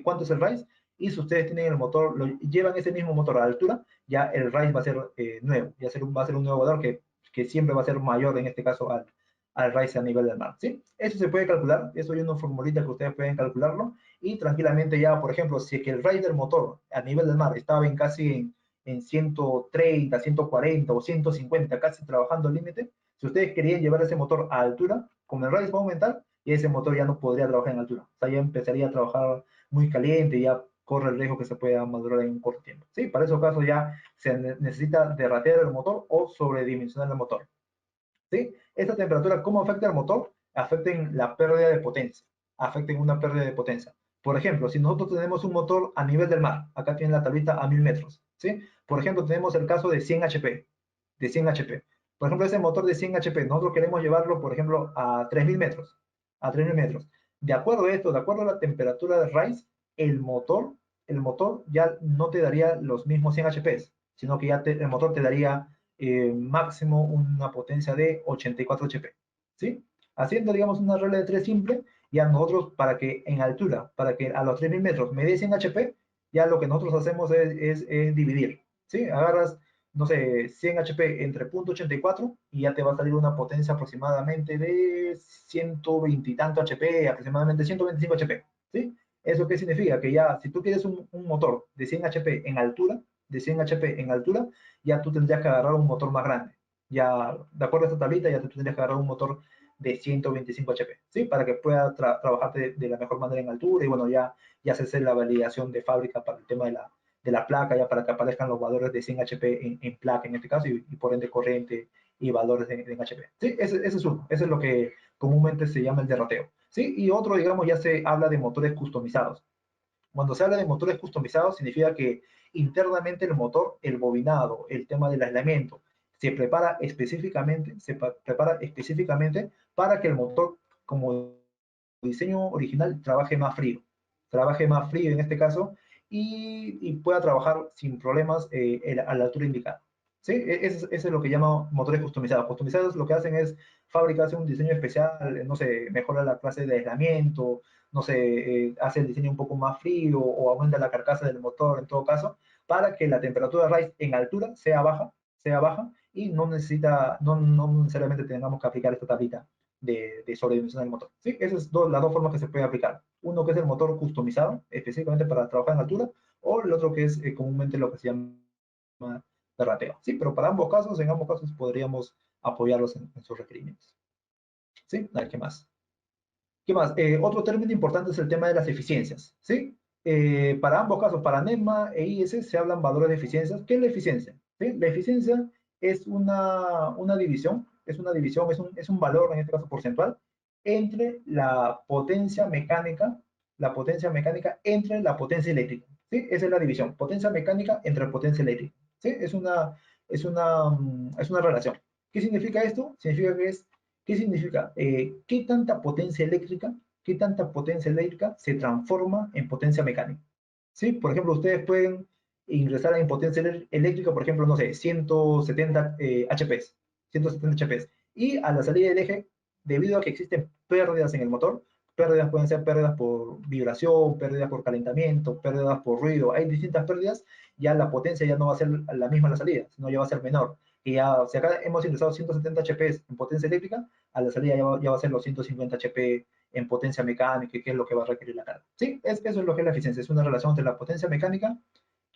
¿cuánto es el raíz? Y si ustedes tienen el motor, llevan ese mismo motor a la altura, ya el raíz va a ser nuevo, va a ser un nuevo valor que siempre va a ser mayor, en este caso, al raíz a nivel del mar, ¿sí? Eso se puede calcular, eso hay una formulita que ustedes pueden calcularlo, y tranquilamente ya, por ejemplo, si es que el raíz del motor a nivel del mar estaba en casi en 130, 140 o 150, casi trabajando al límite, si ustedes querían llevar ese motor a altura, con el raíz va a aumentar y ese motor ya no podría trabajar en altura. O sea, ya empezaría a trabajar muy caliente y ya corre el riesgo que se pueda madurar en un corto tiempo. Sí, para esos casos ya se necesita derratear el motor o sobredimensionar el motor. ¿Sí? Esta temperatura, ¿cómo afecta al motor? Afecta en la pérdida de potencia. Afecta en una pérdida de potencia. Por ejemplo, si nosotros tenemos un motor a nivel del mar, acá tiene la tablita a 1000 metros. ¿Sí? Por ejemplo, tenemos el caso de 100 HP. De 100 HP. Por ejemplo, ese motor de 100 HP, nosotros queremos llevarlo, por ejemplo, a 3000 metros. A 3000 metros. De acuerdo a esto, de acuerdo a la temperatura de raíz, el motor, el motor ya no te daría los mismos 100 HP, sino que ya el motor te daría máximo una potencia de 84 HP. ¿Sí? Haciendo, digamos, una regla de 3 simple, ya nosotros, para que en altura, para que a los 3000 metros me dé 100 HP, ya lo que nosotros hacemos es dividir. ¿Sí? Agarras, no sé, 100 HP entre 0.84 y ya te va a salir una potencia aproximadamente de 120 y tanto HP, aproximadamente 125 HP. ¿Sí? ¿Eso qué significa? Que ya, si tú quieres un motor de 100 HP en altura, de 100 HP en altura, ya tú tendrías que agarrar un motor más grande. Ya, de acuerdo a esta tablita, ya tú tendrías que agarrar un motor de 125 HP, ¿sí? Para que pueda trabajar de la mejor manera en altura y bueno, ya se hace la validación de fábrica para el tema de la placa, ya para que aparezcan los valores de 100 HP en placa en este caso y por ende corriente y valores en HP. Sí, ese es uno, ese es lo que comúnmente se llama el derrateo. Sí, y otro, digamos, ya se habla de motores customizados. Cuando se habla de motores customizados, significa que internamente el motor, el bobinado, el tema del aislamiento, se prepara específicamente para que el motor, como diseño original, trabaje más frío en este caso, y pueda trabajar sin problemas a la altura indicada. ¿Sí? Eso es lo que llama motores customizados. Customizados lo que hacen es fabricarse un diseño especial, no sé, mejora la clase de aislamiento, no sé, hace el diseño un poco más frío o aumenta la carcasa del motor en todo caso, para que la temperatura de raíz en altura sea baja y no necesariamente tengamos que aplicar esta tablita de sobredimensión del motor. ¿Sí? Esas son las dos formas que se puede aplicar. Uno que es el motor customizado, específicamente para trabajar en altura, o el otro que es comúnmente lo que se llama de rateo. Sí, pero para ambos casos, en ambos casos podríamos apoyarlos en sus requerimientos. ¿Sí? A ver, ¿qué más? ¿Qué más? Otro término importante es el tema de las eficiencias, ¿sí? Para ambos casos, para NEMA e IS, se hablan valores de eficiencias. ¿Qué es la eficiencia? ¿Sí? La eficiencia es una división, es un valor, en este caso porcentual, entre la potencia mecánica entre la potencia eléctrica, ¿sí? Esa es la división, potencia mecánica entre potencia eléctrica, ¿sí? Es una relación. ¿Qué significa esto? Significa que es ¿Qué significa? Qué tanta potencia eléctrica se transforma en potencia mecánica? ¿Sí? Por ejemplo, ustedes pueden ingresar en potencia eléctrica, por ejemplo, no sé, 170 HP, 170 HP. Y a la salida del eje, debido a que existen pérdidas en el motor, pérdidas pueden ser pérdidas por vibración, pérdidas por calentamiento, pérdidas por ruido, hay distintas pérdidas, ya la potencia ya no va a ser la misma en la salida, sino ya va a ser menor. Y ya, si acá hemos ingresado 170 HP en potencia eléctrica, a la salida ya va a ser los 150 HP en potencia mecánica, que es lo que va a requerir la carga. ¿Sí? Eso es lo que es la eficiencia, es una relación entre la potencia mecánica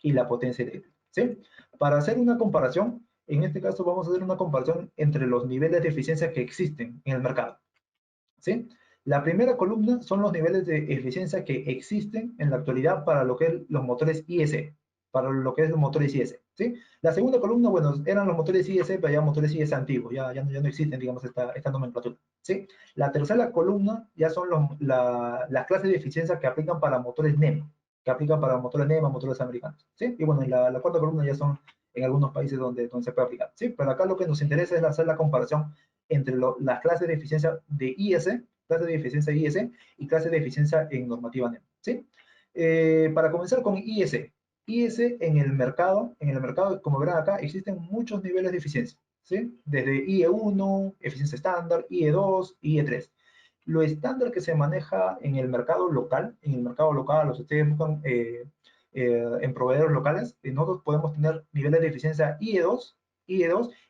y la potencia eléctrica. ¿Sí? Para hacer una comparación, en este caso vamos a hacer una comparación entre los niveles de eficiencia que existen en el mercado. ¿Sí? La primera columna son los niveles de eficiencia que existen en la actualidad para lo que es los motores IS, para lo que es los motores IS. ¿Sí? La segunda columna, bueno, eran los motores IS, pero ya motores IS antiguos, ya no existen, digamos, esta nomenclatura. ¿Sí? La tercera columna ya son las clases de eficiencia que aplican para motores NEMA, motores americanos. ¿Sí? Y bueno, la cuarta columna ya son en algunos países donde se puede aplicar. ¿Sí? Pero acá lo que nos interesa es hacer la comparación entre las clases de eficiencia de IS, clase de eficiencia IS y clase de eficiencia en normativa NEM. ¿Sí? Para comenzar con IS. IS en el mercado, como verán acá, existen muchos niveles de eficiencia. ¿Sí? Desde IE1, eficiencia estándar, IE2, IE3. Lo estándar que se maneja en el mercado local, o si ustedes buscan en proveedores locales, nosotros podemos tener niveles de eficiencia IE2,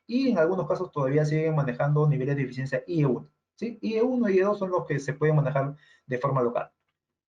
y en algunos casos todavía siguen manejando niveles de eficiencia IE1. ¿Sí? IE1 y IE2 son los que se pueden manejar de forma local.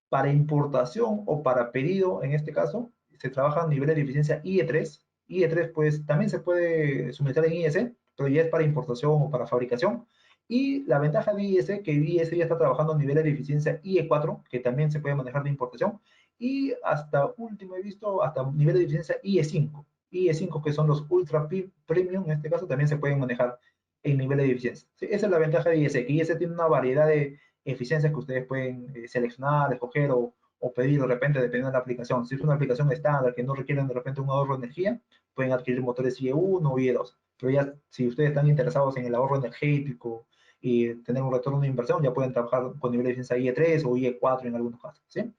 Para importación o para pedido, en este caso, se trabajan niveles de eficiencia IE3. IE3 pues también se puede suministrar en IS, pero ya es para importación o para fabricación. Y la ventaja de IS, que IS ya está trabajando en niveles de eficiencia IE4, que también se puede manejar de importación. Y hasta último he visto hasta niveles de eficiencia IE5. IE5, que son los ultra premium, en este caso, también se pueden manejar en niveles de eficiencia. ¿Sí? Esa es la ventaja de IS, que IS tiene una variedad de eficiencias que ustedes pueden seleccionar, escoger o pedir de repente dependiendo de la aplicación. Si es una aplicación estándar que no requieren de repente un ahorro de energía, pueden adquirir motores IE1 o IE2. Pero ya si ustedes están interesados en el ahorro energético y tener un retorno de inversión, ya pueden trabajar con nivel de eficiencia IE3 o IE4 en algunos casos. ¿Sí?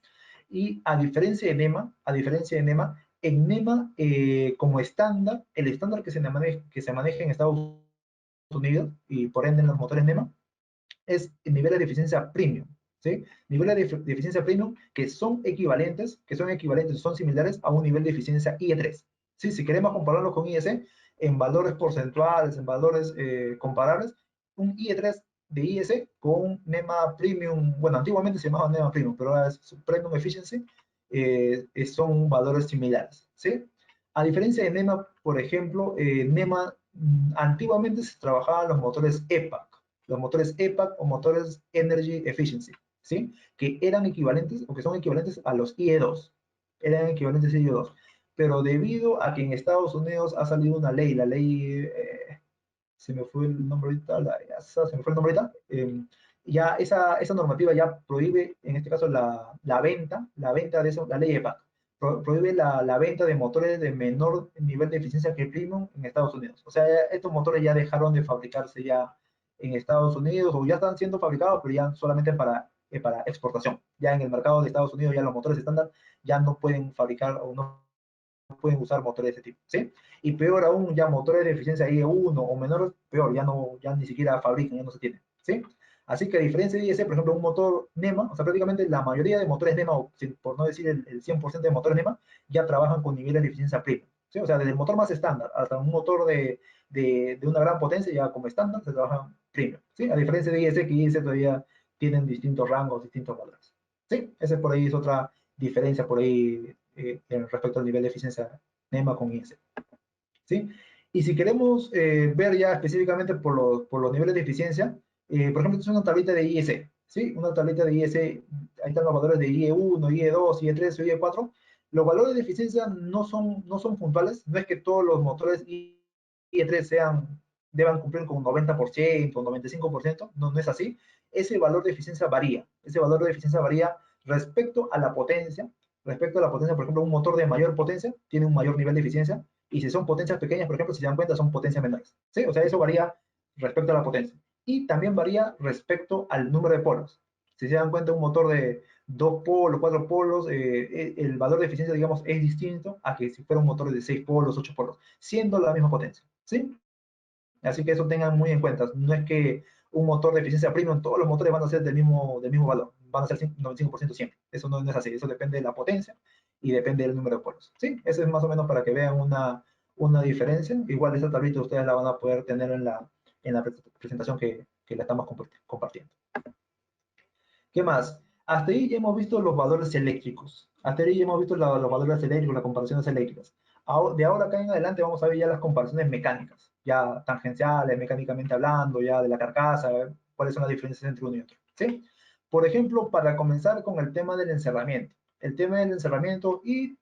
Y a diferencia de NEMA, en NEMA como estándar, el estándar que se maneja en Estados Unidos y por ende en los motores NEMA es niveles de eficiencia premium, ¿sí? Niveles de eficiencia premium son similares a un nivel de eficiencia IE3, ¿sí? Si queremos compararlo con IS, en valores porcentuales, en valores comparables, un IE3 de IS con un NEMA Premium, bueno, antiguamente se llamaba NEMA Premium, pero ahora es Premium Efficiency, son valores similares, ¿sí? A diferencia de NEMA, por ejemplo, NEMA antiguamente se trabajaban los motores EPAC o motores Energy Efficiency, ¿sí? Que eran equivalentes o que son equivalentes a los IE2. Eran equivalentes a IE2. Pero debido a que en Estados Unidos ha salido una ley, la ley, se me fue el nombre ahorita, ya esa normativa ya prohíbe, en este caso, la venta de eso, la ley EPAC, prohíbe la venta de motores de menor nivel de eficiencia que el Premium en Estados Unidos. O sea, estos motores ya dejaron de fabricarse ya en Estados Unidos, o ya están siendo fabricados, pero ya solamente para exportación. Ya en el mercado de Estados Unidos, ya los motores estándar ya no pueden fabricar o no pueden usar motores de ese tipo, ¿sí? Y peor aún, ya motores de eficiencia IE1 o menores, peor, ya ni siquiera fabrican, ya no se tienen, ¿sí? Así que a diferencia de IS, por ejemplo, un motor NEMA, o sea, prácticamente la mayoría de motores NEMA, o por no decir el 100% de motores NEMA, ya trabajan con niveles de eficiencia premium, ¿sí? O sea, desde el motor más estándar hasta un motor de una gran potencia, ya como estándar, se trabajan premium, ¿sí? A diferencia de IS, que IS todavía tienen distintos rangos, distintos valores, ¿sí? Esa por ahí es otra diferencia por ahí respecto al nivel de eficiencia NEMA con IS. ¿Sí? Y si queremos ver ya específicamente por los niveles de eficiencia, por ejemplo, esta es una tablita de IS, ¿sí? Una tablita de IS, ahí están los valores de IE1, IE2, IE3, IE4. Los valores de eficiencia no son puntuales, no es que todos los motores IE3 deban cumplir con un 90%, un 95%, no es así. Ese valor de eficiencia varía respecto a la potencia, por ejemplo, un motor de mayor potencia tiene un mayor nivel de eficiencia, y si son potencias pequeñas, por ejemplo, si se dan cuenta, son potencias menores. ¿Sí? O sea, eso varía respecto a la potencia. Y también varía respecto al número de polos. Si se dan cuenta, un motor de 2 polos, 4 polos, el valor de eficiencia, digamos, es distinto a que si fuera un motor de 6 polos, 8 polos, siendo la misma potencia. ¿Sí? Así que eso tengan muy en cuenta. No es que un motor de eficiencia premium, todos los motores van a ser del mismo valor, van a ser 95% siempre. Eso no es así, eso depende de la potencia y depende del número de polos. Sí, eso es más o menos para que vean una diferencia. Igual esta tablita ustedes la van a poder tener en la presentación que la estamos compartiendo. ¿Qué más? Hasta ahí ya hemos visto los valores eléctricos. Hasta ahí ya hemos visto los valores eléctricos, las comparaciones eléctricas. De ahora acá en adelante vamos a ver ya las comparaciones mecánicas, ya tangenciales, mecánicamente hablando, ya de la carcasa, cuáles son las diferencias entre uno y otro. ¿Sí? Por ejemplo, para comenzar con el tema del encerramiento. El tema del encerramiento y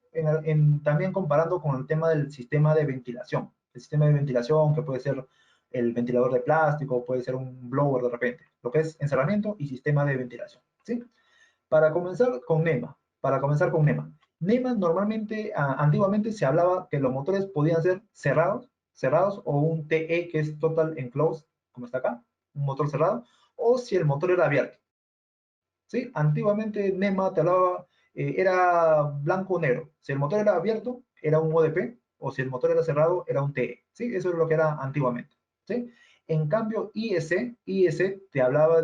también comparando con el tema del sistema de ventilación. El sistema de ventilación que puede ser el ventilador de plástico, puede ser un blower de repente, lo que es encerramiento y sistema de ventilación, ¿sí? Para comenzar con NEMA. NEMA normalmente, antiguamente se hablaba que los motores podían ser cerrados o un TE que es Total Enclosed, como está acá, un motor cerrado, o si el motor era abierto, ¿sí? Antiguamente NEMA te hablaba, era blanco o negro. Si el motor era abierto, era un ODP, o si el motor era cerrado, era un TE, ¿sí? Eso es lo que era antiguamente, ¿sí? En cambio, IS te hablaba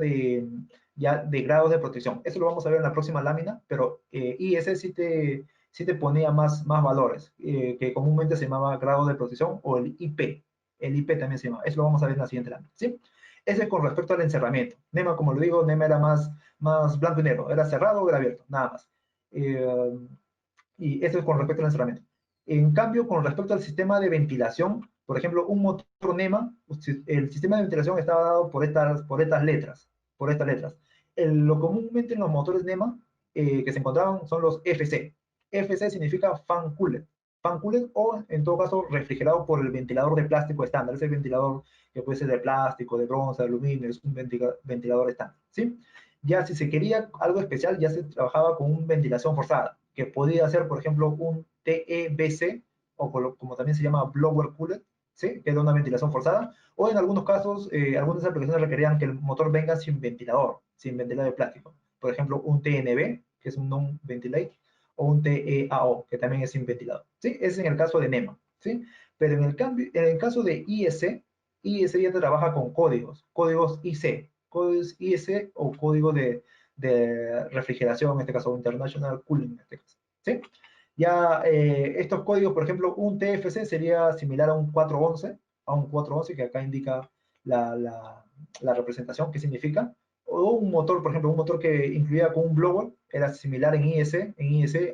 ya de grados de protección. Eso lo vamos a ver en la próxima lámina, pero IS sí te ponía más valores, que comúnmente se llamaba grado de protección o el IP. El IP también se llama. Eso lo vamos a ver en la siguiente lámina, ¿sí? Ese es con respecto al encerramiento. NEMA, como lo digo, NEMA era más blanco y negro. Era cerrado o era abierto, nada más. Y eso es con respecto al encerramiento. En cambio, con respecto al sistema de ventilación, por ejemplo, un motor NEMA, el sistema de ventilación estaba dado por estas letras. Por estas letras. Lo comúnmente en los motores NEMA que se encontraban son los FC. FC significa fan cooler. Fan cooler o, en todo caso, refrigerado por el ventilador de plástico estándar. Ese ventilador que puede ser de plástico, de bronce, de aluminio, es un ventilador estándar. ¿Sí? Ya si se quería algo especial, ya se trabajaba con una ventilación forzada, que podía ser, por ejemplo, un TEBC, o como también se llama blower cooler, ¿sí? Que era una ventilación forzada, o en algunos casos, algunas aplicaciones requerían que el motor venga sin ventilador de plástico. Por ejemplo, un TNB, que es un non-ventilate, o un TEAO, que también es sin ventilador. ¿Sí? Ese es en el caso de NEMA. ¿Sí? Pero en el caso de IS, IS ya trabaja con códigos IC, códigos IS o código de refrigeración, en este caso International Cooling, en este caso. ¿Sí? Ya estos códigos, por ejemplo, un TFC sería similar a un 411 que acá indica la representación, qué significa. O un motor, por ejemplo, un motor que incluía con un blower, era similar en IS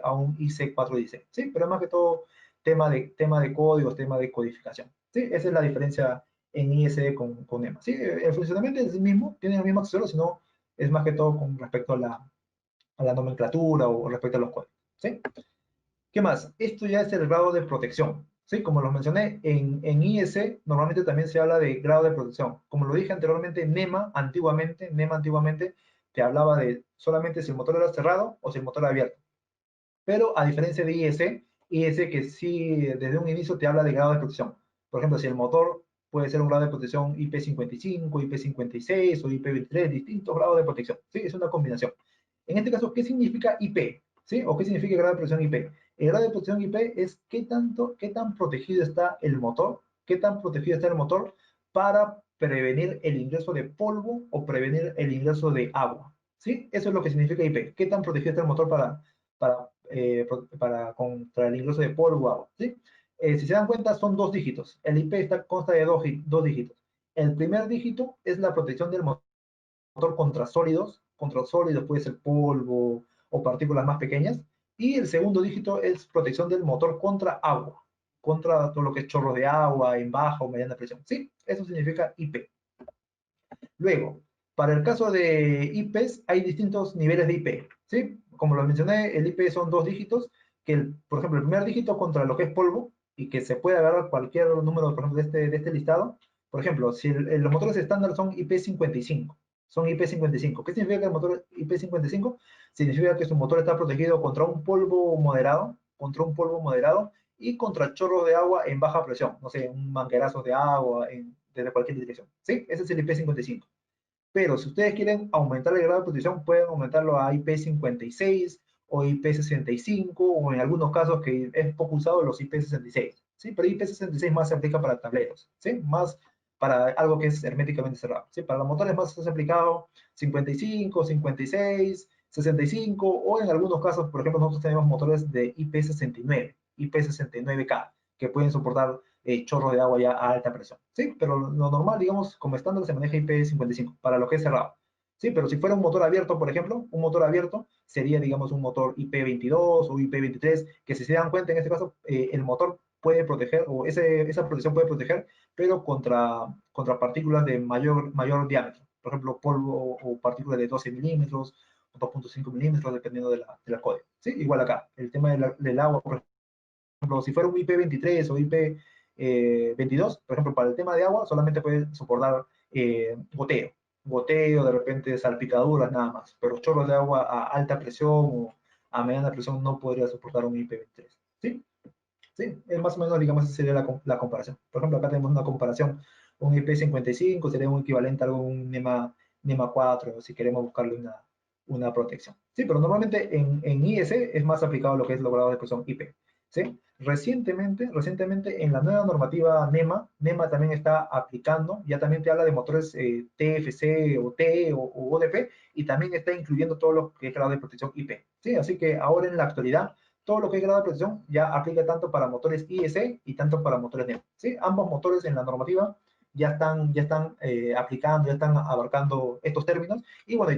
a un IC416. ¿Sí? Pero más que todo tema de códigos, tema de codificación. ¿Sí? Esa es la diferencia en ISE con EMA. Sí, el funcionamiento es el mismo, tiene el mismo accesorio, sino es más que todo con respecto a la nomenclatura o respecto a los códigos. ¿Sí? ¿Qué más? Esto ya es el grado de protección. ¿Sí? Como los mencioné, en IS normalmente también se habla de grado de protección. Como lo dije anteriormente, NEMA antiguamente te hablaba de solamente si el motor era cerrado o si el motor era abierto. Pero a diferencia de IS que sí desde un inicio te habla de grado de protección. Por ejemplo, si el motor puede ser un grado de protección IP55, IP56 o IP23, distintos grados de protección. ¿Sí? Es una combinación. En este caso, ¿qué significa IP? ¿Sí? ¿O qué significa grado de protección IP? El grado de protección IP es qué tan protegido está el motor, qué tan protegido está el motor para prevenir el ingreso de polvo o prevenir el ingreso de agua. ¿Sí? Eso es lo que significa IP. ¿Qué tan protegido está el motor para contra el ingreso de polvo o agua? ¿Sí? Si se dan cuenta, son dos dígitos. El IP consta de dos dígitos. El primer dígito es la protección del motor contra sólidos puede ser polvo o partículas más pequeñas, y el segundo dígito es protección del motor contra agua, contra todo lo que es chorros de agua en baja o mediana presión. Sí, eso significa IP. Luego, para el caso de IPs, hay distintos niveles de IP. ¿Sí? Como lo mencioné, el IP son dos dígitos, que por ejemplo, el primer dígito contra lo que es polvo, y que se puede agarrar cualquier número, por ejemplo, de este listado. Por ejemplo, si los motores estándar son IP55, son IP55. ¿Qué significa que el motor IP55? Significa que su motor está protegido contra un polvo moderado y contra chorros de agua en baja presión. No sé, un manguerazo de agua desde cualquier dirección. ¿Sí? Ese es el IP55. Pero si ustedes quieren aumentar el grado de protección, pueden aumentarlo a IP56 o IP65 o en algunos casos que es poco usado los IP66. ¿Sí? Pero IP66 más se aplica para tableros, ¿sí? Más para algo que es herméticamente cerrado. ¿Sí? Para los motores más se ha aplicado 55, 56, 65 o en algunos casos, por ejemplo, nosotros tenemos motores de IP69, IP69K, que pueden soportar chorros de agua ya a alta presión. ¿Sí? Pero lo normal, digamos, como estándar se maneja IP55 para lo que es cerrado. ¿Sí? Pero si fuera un motor abierto, por ejemplo, un motor abierto sería, digamos, un motor IP22 o IP23, que si se dan cuenta, en este caso, el motor puede proteger, o esa protección puede proteger, pero contra partículas de mayor diámetro. Por ejemplo, polvo o partículas de 12 milímetros, 2.5 milímetros, dependiendo de la código. ¿Sí? Igual acá, el tema del agua, por ejemplo, si fuera un IP23 o IP22, por ejemplo, para el tema de agua, solamente puede soportar goteo, de repente salpicaduras, nada más. Pero chorros de agua a alta presión o a mediana presión no podría soportar un IP23. ¿Sí? Sí, es más o menos, digamos, esa sería la comparación. Por ejemplo, acá tenemos una comparación. Un IP55 sería un equivalente a un NEMA 4, si queremos buscarle una protección. Sí, pero normalmente en IS es más aplicado lo que es los grados de presión IP. ¿sí? Recientemente en la nueva normativa NEMA también está aplicando, ya también te habla de motores TFC o T o ODP, y también está incluyendo todo lo que es grado de protección IP, ¿sí? Así que ahora en la actualidad, todo lo que es grado de protección ya aplica tanto para motores IEC y tanto para motores NEMA, ¿sí? Ambos motores en la normativa ya están aplicando, ya están abarcando estos términos, y bueno, y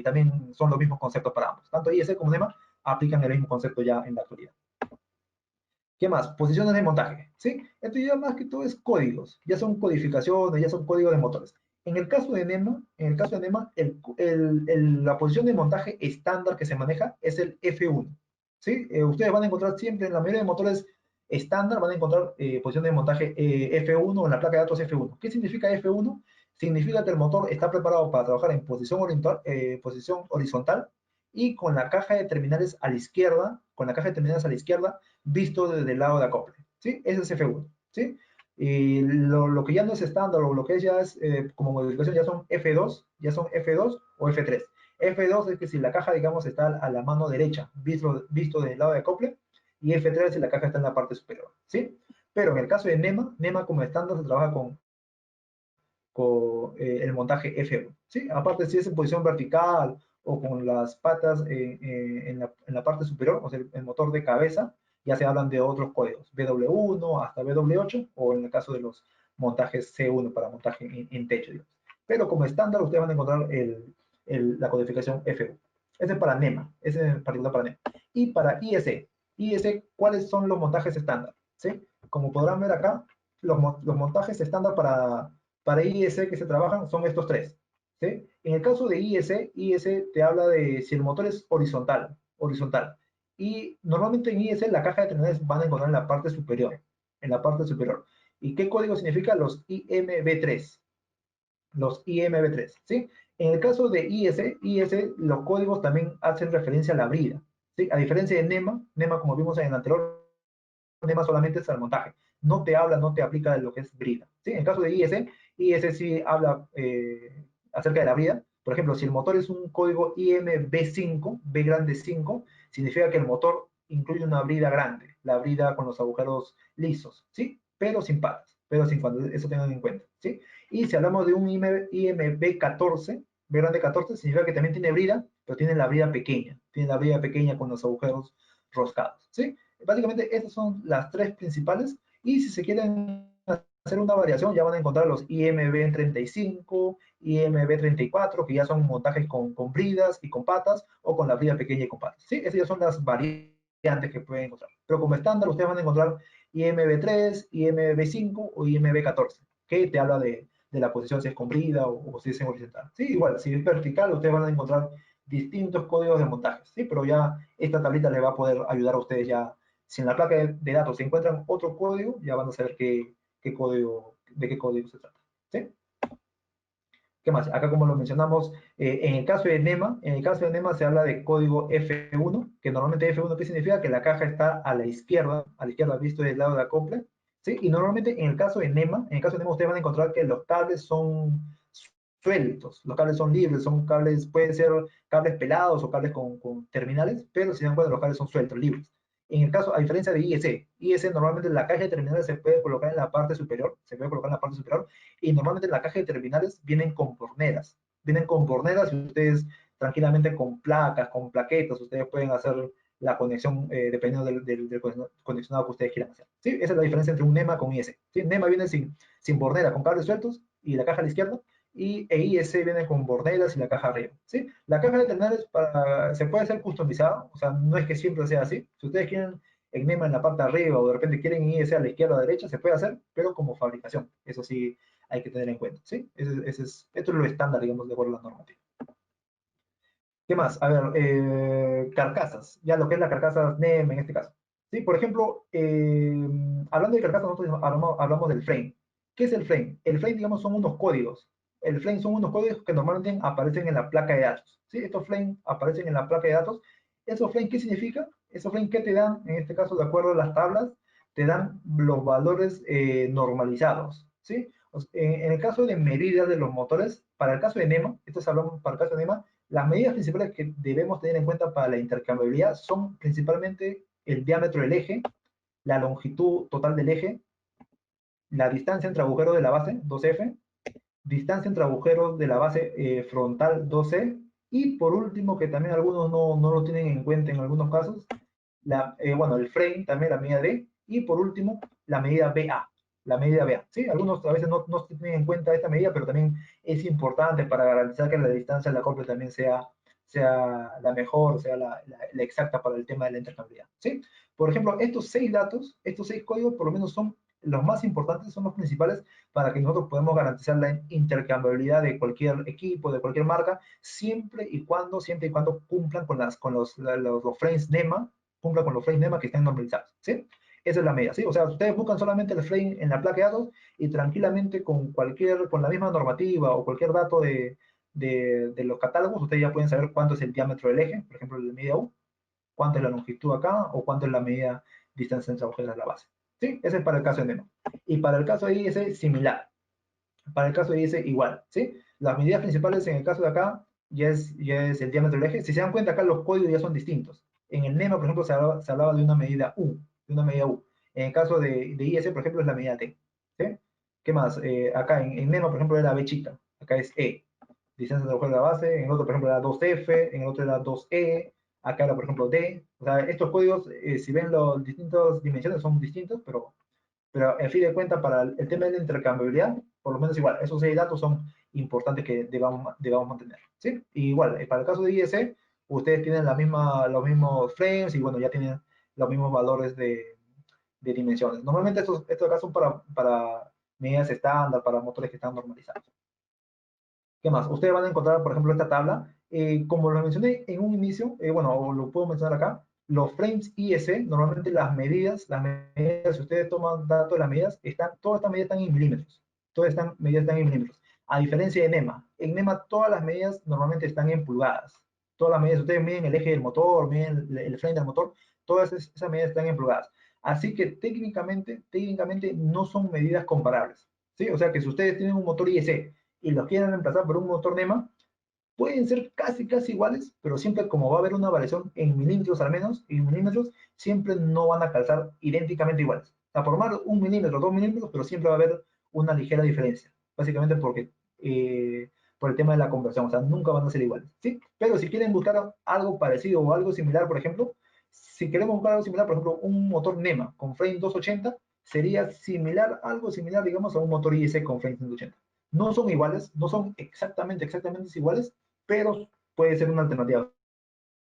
también son los mismos conceptos para ambos, tanto IEC como NEMA aplican el mismo concepto ya en la actualidad. ¿Qué más? Posiciones de montaje, ¿sí? Esto ya más que todo es códigos, ya son codificaciones, ya son códigos de motores. En el caso de NEMA, la posición de montaje estándar que se maneja es el F1, ¿sí? Ustedes van a encontrar siempre, en la mayoría de motores estándar, van a encontrar posición de montaje F1 en la placa de datos F1. ¿Qué significa F1? Significa que el motor está preparado para trabajar en posición horizontal y con la caja de terminales a la izquierda, visto desde el lado de acople, ¿sí? Ese es F1, ¿sí? Y lo que ya no es estándar, o lo que ya es como modificación, ya son F2 o F3. F2 es que si la caja, digamos, está a la mano derecha, visto del lado de acople, y F3 si la caja está en la parte superior, ¿sí? Pero en el caso de NEMA como estándar se trabaja con el montaje F1, ¿sí? Aparte, si es en posición vertical o con las patas en la parte superior, o sea, el motor de cabeza, ya se hablan de otros códigos, BW1 hasta BW8, o en el caso de los montajes C1 para montaje en techo, digamos. Pero como estándar, ustedes van a encontrar la codificación F1. Ese es para NEMA, ese en particular para NEMA. Y para IEC, ¿cuáles son los montajes estándar? ¿Sí? Como podrán ver acá, los montajes estándar para IEC que se trabajan son estos tres, ¿sí? En el caso de IEC te habla de si el motor es horizontal. Y normalmente en IEC la caja de terminales van a encontrar en la parte superior. ¿Y qué código significa? Los IMB3, ¿sí? En el caso de IEC, los códigos también hacen referencia a la brida, ¿sí? A diferencia de NEMA como vimos en el anterior, NEMA solamente es al montaje, no te aplica de lo que es brida, ¿sí? En el caso de IEC sí habla acerca de la brida. Por ejemplo, si el motor es un código IMB5, B grande 5, significa que el motor incluye una brida grande, la brida con los agujeros lisos, ¿sí? Pero sin patas, pero sin cuando, eso tengan en cuenta, ¿sí? Y si hablamos de un IMB14, B grande 14, significa que también tiene brida, pero tiene la brida pequeña con los agujeros roscados, ¿sí? Básicamente estas son las tres principales, y si se quieren hacer una variación ya van a encontrar los IMB35, IMB34, que ya son montajes con bridas y con patas, o con la brida pequeña y con patas, ¿sí? Esas ya son las variantes que pueden encontrar, pero como estándar ustedes van a encontrar IMB3, IMB5 o IMB14, que te habla de la posición si es con brida o si es en horizontal, ¿sí? Igual, si es vertical ustedes van a encontrar distintos códigos de montaje, ¿sí? Pero ya esta tablita les va a poder ayudar a ustedes ya. Si en la placa de datos se encuentran otro código, ya van a saber de qué código se trata, ¿sí? ¿Qué más? Acá, como lo mencionamos, en el caso de NEMA se habla de código F1, que normalmente F1, ¿qué significa? Que la caja está a la izquierda visto del lado de acople, ¿sí? Y normalmente en el caso de NEMA ustedes van a encontrar que los cables son sueltos, los cables son libres, pueden ser cables pelados o cables con terminales, pero si se dan cuenta, los cables son sueltos, libres. En el caso, a diferencia de IEC normalmente la caja de terminales se puede colocar en la parte superior, y normalmente en la caja de terminales vienen con borneras y ustedes tranquilamente con placas, con plaquetas, ustedes pueden hacer la conexión dependiendo del conexionado que ustedes quieran hacer, ¿sí? Esa es la diferencia entre un NEMA con IEC, ¿sí? NEMA viene sin bornera, con cables sueltos y la caja a la izquierda, y IEC viene con borneras y la caja arriba, ¿sí? La caja de terminales se puede hacer customizada, o sea, no es que siempre sea así. Si ustedes quieren el NEMA en la parte de arriba o de repente quieren IEC a la izquierda o a la derecha, se puede hacer, pero como fabricación. Eso sí hay que tener en cuenta, ¿sí? Esto es lo estándar, digamos, de acuerdo a la normativa. ¿Qué más? A ver, carcasas, ya lo que es la carcasa NEM en este caso. ¿Sí? Por ejemplo, hablando de carcasas, nosotros hablamos del frame. ¿Qué es el frame? El frame, digamos, son unos códigos. El frame son unos códigos que normalmente aparecen en la placa de datos, ¿sí? Estos frames aparecen en la placa de datos. ¿Esos frames qué significa? Esos frames, ¿qué te dan? En este caso, de acuerdo a las tablas, te dan los valores normalizados, ¿sí? En el caso de medidas de los motores, para el caso de NEMA, estos hablamos para el caso de NEMA, las medidas principales que debemos tener en cuenta para la intercambiabilidad son principalmente el diámetro del eje, la longitud total del eje, la distancia entre agujeros de la base, 2F, distancia entre agujeros de la base frontal, 2C, y por último, que también algunos no lo tienen en cuenta en algunos casos, bueno, el frame, también la medida D, y por último, la medida BA. La medida BA, ¿sí? Algunos a veces no tienen en cuenta esta medida, pero también es importante para garantizar que la distancia del acople también sea la mejor, sea la exacta para el tema de la intercambiabilidad, ¿sí? Por ejemplo, estos 6 datos, estos 6 códigos, por lo menos son los más importantes, son los principales para que nosotros podamos garantizar la intercambiabilidad de cualquier equipo, de cualquier marca, siempre y cuando cumplan con los frames NEMA, cumpla con los frames NEMA que estén normalizados, ¿sí? Esa es la medida, ¿sí? O sea, ustedes buscan solamente el frame en la placa de datos y tranquilamente con la misma normativa o cualquier dato de los catálogos, ustedes ya pueden saber cuánto es el diámetro del eje, por ejemplo, el de medida U, cuánto es la longitud acá o cuánto es la medida distancia entre agujeros de la base, ¿sí? Ese es para el caso de NEMA. Y para el caso de IS, similar. Para el caso de IS, igual, ¿sí? Las medidas principales en el caso de acá ya es el diámetro del eje. Si se dan cuenta, acá los códigos ya son distintos. En el NEMA, por ejemplo, se hablaba de una medida U, En el caso de IS, por ejemplo, es la medida T, ¿sí? ¿Qué más? Acá en NEMA, por ejemplo, era B chica. Acá es E. Distancia de agujero de la base. En el otro, por ejemplo, era 2F. En el otro era 2E. Acá era, por ejemplo, D. O sea, estos códigos, si ven las distintas dimensiones, son distintos, pero en fin de cuentas, para el tema de la intercambiabilidad, por lo menos igual, esos 6 datos son importantes que debamos mantener, ¿sí? Y igual, para el caso de IS, ustedes tienen los mismos frames y bueno, ya tienen los mismos valores de dimensiones. Normalmente estos acá son para medidas estándar, para motores que están normalizados. ¿Qué más? Ustedes van a encontrar, por ejemplo, esta tabla. Como lo mencioné en un inicio, bueno, lo puedo mencionar acá, los frames IS, normalmente las medidas, si ustedes toman datos de las medidas, todas estas medidas están en milímetros. Todas estas medidas están en milímetros. A diferencia de NEMA. En NEMA todas las medidas normalmente están en pulgadas. Todas las medidas, ustedes miden el eje del motor, miden el frame del motor, todas esas medidas están en pulgadas. Así que técnicamente no son medidas comparables, ¿sí? O sea que si ustedes tienen un motor IS y los quieren reemplazar por un motor NEMA, pueden ser casi iguales, pero siempre como va a haber una variación en milímetros al menos, en milímetros, siempre no van a calzar idénticamente iguales. O sea, formar 1 milímetro, 2 milímetros, pero siempre va a haber una ligera diferencia, básicamente por el tema de la conversión, o sea, nunca van a ser iguales, ¿sí? Pero si quieren buscar algo parecido o algo similar, por ejemplo, si queremos buscar algo similar, por ejemplo, un motor NEMA con frame 280, sería algo similar, digamos, a un motor IS con frame 180. No son iguales, no son exactamente iguales, pero puede ser una alternativa.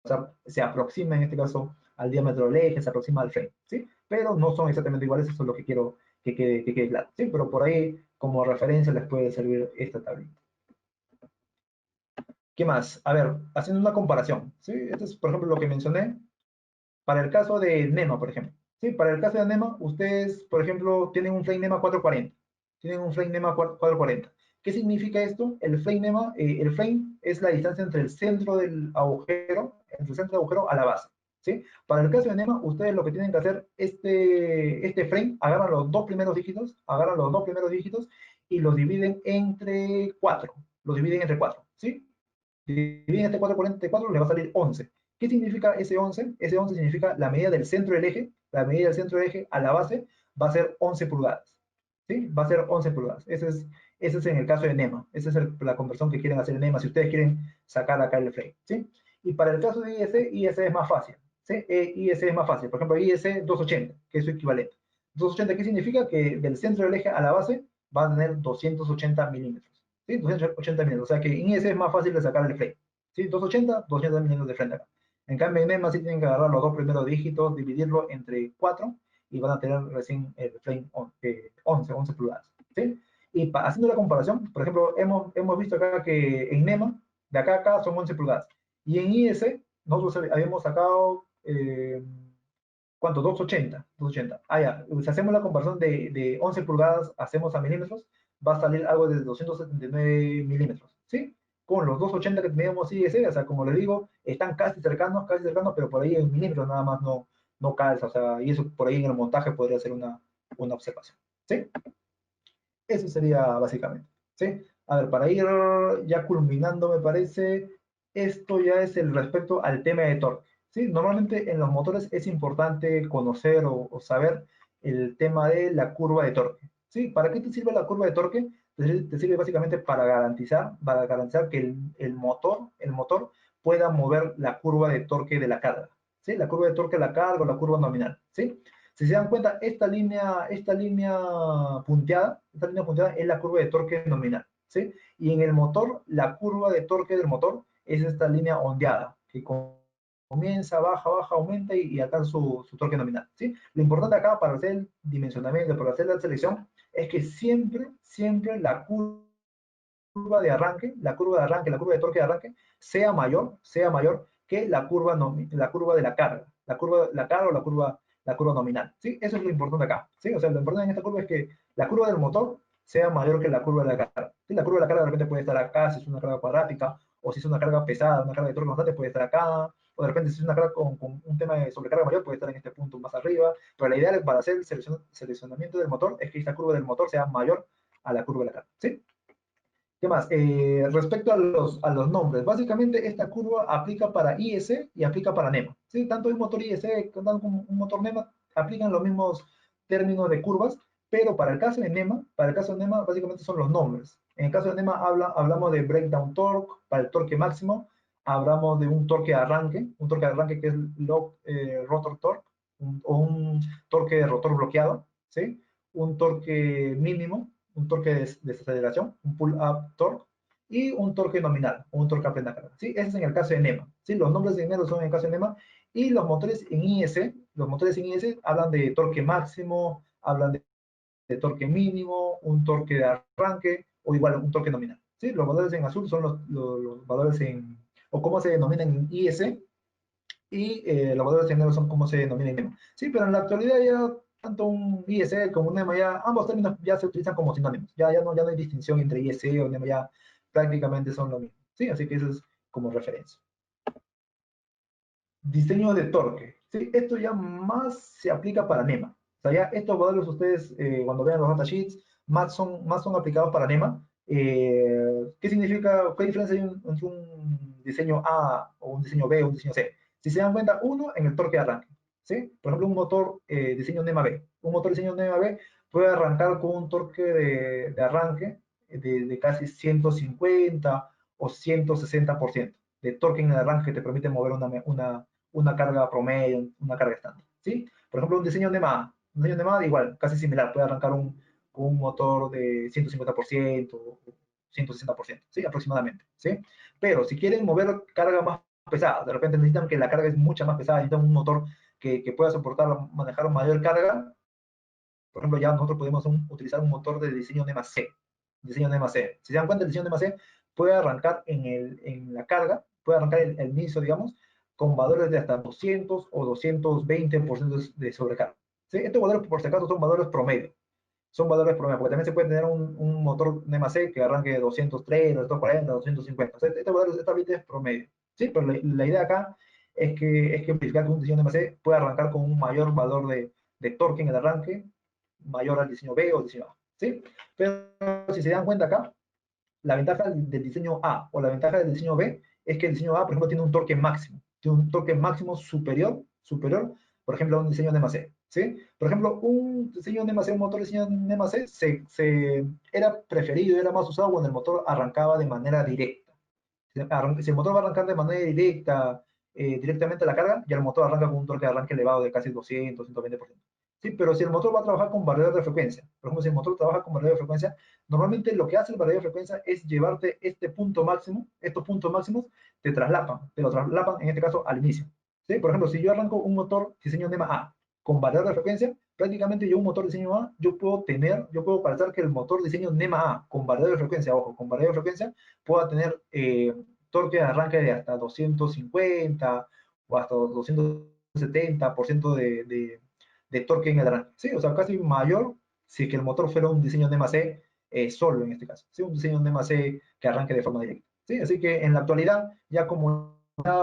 O sea, se aproxima en este caso al diámetro del eje, se aproxima al frame, ¿sí? Pero no son exactamente iguales, eso es lo que quiero que quede claro, ¿sí? Pero por ahí, como referencia, les puede servir esta tablita. ¿Qué más? A ver, haciendo una comparación, ¿sí? Esto es, por ejemplo, lo que mencioné para el caso de NEMA, por ejemplo. Sí, para el caso de NEMA, ustedes, por ejemplo, tienen un frame NEMA 440. Tienen un frame NEMA 440. ¿Qué significa esto? El frame NEMA, el frame es la distancia entre el centro del agujero, a la base. ¿Sí? Para el caso de NEMA, ustedes lo que tienen que hacer, este frame, agarran los dos primeros dígitos y los dividen entre 4. Los dividen entre 4. ¿Sí? Dividen este 444, le va a salir 11. ¿Qué significa ese 11? Ese 11 significa la medida del centro del eje. La medida del centro del eje a la base va a ser 11 pulgadas. ¿Sí? Va a ser 11 pulgadas. Ese es en el caso de NEMA. Esa es la conversión que quieren hacer en NEMA si ustedes quieren sacar acá el frame. ¿Sí? Y para el caso de IS es más fácil. ¿Sí? IS es más fácil. Por ejemplo, IS 280, que es su equivalente. 280, ¿qué significa? Que del centro del eje a la base va a tener 280 milímetros. ¿Sí? 280 milímetros. O sea que en IS es más fácil de sacar el frame. ¿Sí? 280 milímetros de frente acá. En cambio, en NEMA sí tienen que agarrar los dos primeros dígitos, dividirlo entre 4 y van a tener recién el frame 11 pulgadas. ¿Sí? Y haciendo la comparación, por ejemplo, hemos visto acá que en NEMA, de acá a acá son 11 pulgadas. Y en IS, nosotros habíamos sacado, ¿cuánto? 280. Ah, ya. Si hacemos la comparación de 11 pulgadas, hacemos a milímetros, va a salir algo de 279 milímetros. ¿Sí? Con los 280 que teníamos IS, o sea, como les digo, están casi cercanos, pero por ahí en milímetros nada más no calza, o sea, y eso por ahí en el montaje podría ser una observación. ¿Sí? Eso sería básicamente. ¿Sí? A ver, para ir ya culminando, me parece, esto ya es el respecto al tema de torque. ¿sí? Normalmente en los motores es importante conocer o saber el tema de la curva de torque, ¿sí? ¿Para qué te sirve la curva de torque? Te sirve básicamente para garantizar que el motor pueda mover la curva de torque de la carga, ¿sí? La curva de torque de la carga o la curva nominal, ¿sí? Si se dan cuenta, esta línea punteada es la curva de torque nominal, ¿sí? Y en el motor, la curva de torque del motor es esta línea ondeada, que comienza, baja, baja, aumenta y alcanza su torque nominal, ¿sí? Lo importante acá para hacer el dimensionamiento, para hacer la selección, es que siempre, siempre la curva de arranque, la curva de torque de arranque, sea mayor que la curva de la carga, la carga o la curva nominal, ¿sí? Eso es lo importante acá, ¿sí? O sea, lo importante en esta curva es que la curva del motor sea mayor que la curva de la carga, ¿sí? La curva de la carga de repente puede estar acá, si es una carga cuadrática, o si es una carga pesada, una carga de torque constante, puede estar acá, o de repente si es una carga con un tema de sobrecarga mayor, puede estar en este punto más arriba, pero la idea para hacer el seleccionamiento del motor es que esta curva del motor sea mayor a la curva de la carga, ¿sí? ¿Qué más? Respecto a los nombres, básicamente esta curva aplica para IS y aplica para NEMA. ¿Sí? Tanto un motor IS como un motor NEMA aplican los mismos términos de curvas, pero para el caso de NEMA básicamente son los nombres. En el caso de NEMA hablamos de breakdown torque, para el torque máximo, hablamos de un torque de arranque que es rotor torque, o un torque de rotor bloqueado, ¿sí? Un torque mínimo, un torque de desaceleración, un pull-up torque, y un torque nominal, o un torque a plena carga, ¿sí? Ese es en el caso de NEMA, ¿sí? Los nombres de dinero son en el caso de NEMA, y los motores en IS hablan de torque máximo, hablan de torque mínimo, un torque de arranque, o igual un torque nominal, ¿sí? Los valores en azul son los valores o cómo se denominan en IS, y los valores en negro son como se denomina en NEMA. Sí, pero en la actualidad ya tanto un ISE como un NEMA, ya ambos términos ya se utilizan como sinónimos. Ya no hay distinción entre ISE o NEMA, ya prácticamente son lo mismo. Sí, así que eso es como referencia. Diseño de torque. Sí, esto ya más se aplica para NEMA. O sea, ya estos valores ustedes, cuando vean los datasheets, más son aplicados para NEMA. ¿Qué significa, qué diferencia hay entre un diseño A o un diseño B o un diseño C? Si se dan cuenta, uno en el torque de arranque, ¿sí? Por ejemplo, un motor diseño NEMA B. Un motor diseño NEMA B puede arrancar con un torque de arranque de casi 150 o 160% de torque en el arranque que te permite mover una carga promedio, una carga estándar, ¿sí? Por ejemplo, un diseño NEMA igual, casi similar, puede arrancar con un motor de 150%, 160%, ¿sí? Aproximadamente, ¿sí? Pero si quieren mover carga más pesada, de repente necesitan que la carga es mucha más pesada, necesitan un motor que pueda soportar, manejar mayor carga. Por ejemplo, ya nosotros podemos utilizar un motor de diseño NEMA C. Diseño NEMA C. Si se dan cuenta, el diseño NEMA C puede arrancar en la carga, puede arrancar el inicio, digamos, con valores de hasta 200 o 220% de sobrecarga, ¿sí? Estos valores, por si acaso, son valores promedio. Son valores promedio, porque también se puede tener un motor NEMA C que arranque 203, 240, 250. O sea, estos valores, esta bit es promedio, ¿sí? Pero la idea acá es que verificar que un diseño NEMA C puede arrancar con un mayor valor de torque en el arranque, mayor al diseño B o diseño A, ¿sí? Pero si se dan cuenta acá, la ventaja del diseño A o la ventaja del diseño B es que el diseño A, por ejemplo, tiene un torque máximo superior, por ejemplo, a un diseño NEMA C, ¿sí? Por ejemplo, un diseño NEMA C, un motor de diseño NEMA C, era preferido, era más usado cuando el motor arrancaba de manera directa. Si el motor va a arrancar de manera directa, directamente a la carga, ya el motor arranca con un torque de arranque elevado de casi 200, 120%. Sí, pero si el motor va a trabajar con variador de frecuencia, por ejemplo, si el motor trabaja con variador de frecuencia, normalmente lo que hace el variador de frecuencia es llevarte este punto máximo, estos puntos máximos te lo traslapan en este caso al inicio. ¿Sí? Por ejemplo, si yo arranco un motor diseño NEMA A con variador de frecuencia, prácticamente yo un motor diseño A, yo puedo parecer que el motor diseño NEMA A con variador de frecuencia, ojo, con variador de frecuencia, pueda tener torque de arranque de hasta 250 o hasta 270% de torque en el arranque. Sí, o sea, casi mayor si que el motor fuera un diseño NEMA C solo en este caso. Sí, un diseño NEMA C que arranque de forma directa. Sí, así que en la actualidad, ya como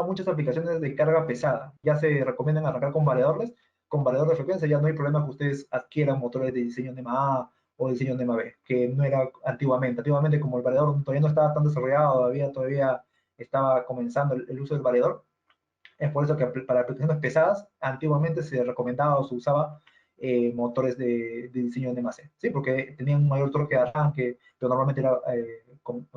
muchas aplicaciones de carga pesada ya se recomiendan arrancar con variador de frecuencia, ya no hay problema que ustedes adquieran motores de diseño NEMA A o diseño NEMA B, que no era antiguamente. Antiguamente, como el variador todavía no estaba tan desarrollado, todavía estaba comenzando el uso del variador, Es por eso que para aplicaciones pesadas, antiguamente se recomendaba o se usaba motores de diseño de NEMA-C, ¿sí? Porque tenían un mayor torque de arranque, pero normalmente era con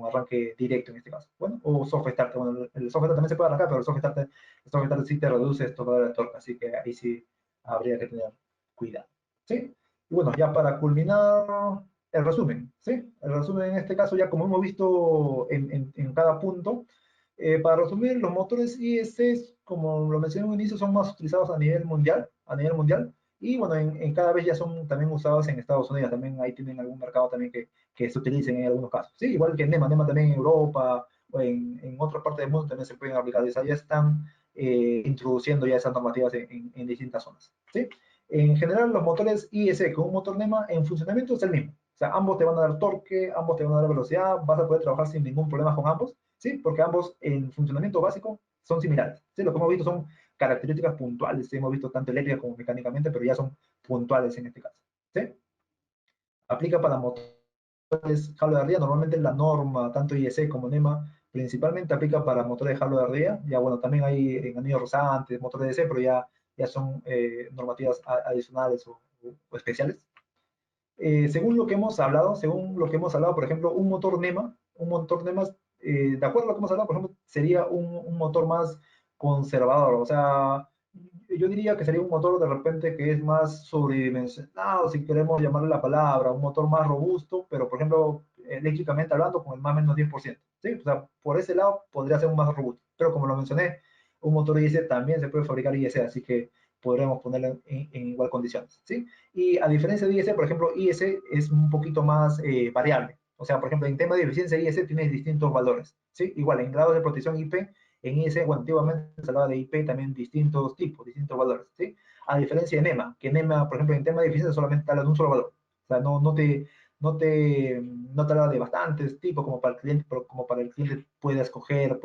arranque directo en este caso. Bueno, o soft starter. Bueno, el soft starter también se puede arrancar, pero el soft starter sí te reduce esto de la torque, así que ahí sí habría que tener cuidado, ¿sí? Y bueno, ya para culminar, el resumen, ¿sí? El resumen en este caso, ya como hemos visto en cada punto, para resumir, los motores IEC, como lo mencioné en un inicio, son más utilizados a nivel mundial, y bueno, en cada vez ya son también usados en Estados Unidos, también ahí tienen algún mercado también que se utilicen en algunos casos, ¿sí? Igual que NEMA también en Europa o en otra parte del mundo también se pueden aplicar, o sea, ya están introduciendo ya esas normativas en distintas zonas, ¿sí? En general, los motores IEC con un motor NEMA en funcionamiento es el mismo. O sea, ambos te van a dar torque, ambos te van a dar velocidad, vas a poder trabajar sin ningún problema con ambos, ¿sí? Porque ambos en funcionamiento básico son similares, ¿sí? Lo que hemos visto son características puntuales, ¿sí? Hemos visto tanto eléctricas como mecánicamente, pero ya son puntuales en este caso, ¿sí? Aplica para motores jalo de ardilla, normalmente la norma, tanto IEC como NEMA, principalmente aplica para motores de jalo de ardilla, ya bueno, también hay en anillos rosantes, motores de DC, pero ya son normativas adicionales o especiales. Según lo que hemos hablado, por ejemplo, un motor NEMA, de acuerdo a lo que hemos hablado, por ejemplo, sería un motor más conservador, o sea, yo diría que sería un motor de repente que es más sobredimensionado, si queremos llamarle la palabra, un motor más robusto, pero por ejemplo, eléctricamente hablando, con el más o menos 10%, ¿sí? O sea, por ese lado podría ser un más robusto, pero como lo mencioné, un motor IS también se puede fabricar IS, así que podremos ponerlo en igual condiciones, ¿sí? Y a diferencia de IS, por ejemplo, IS es un poquito más variable. O sea, por ejemplo, en tema de eficiencia, IS tiene distintos valores, ¿sí? Igual, en grados de protección IP, en IS, bueno, antiguamente se hablaba de IP también distintos tipos, distintos valores, ¿sí? A diferencia de NEMA, que NEMA, por ejemplo, en tema de eficiencia solamente habla de un solo valor. O sea, no te habla de bastantes tipos como para el cliente, como para el cliente pueda escoger,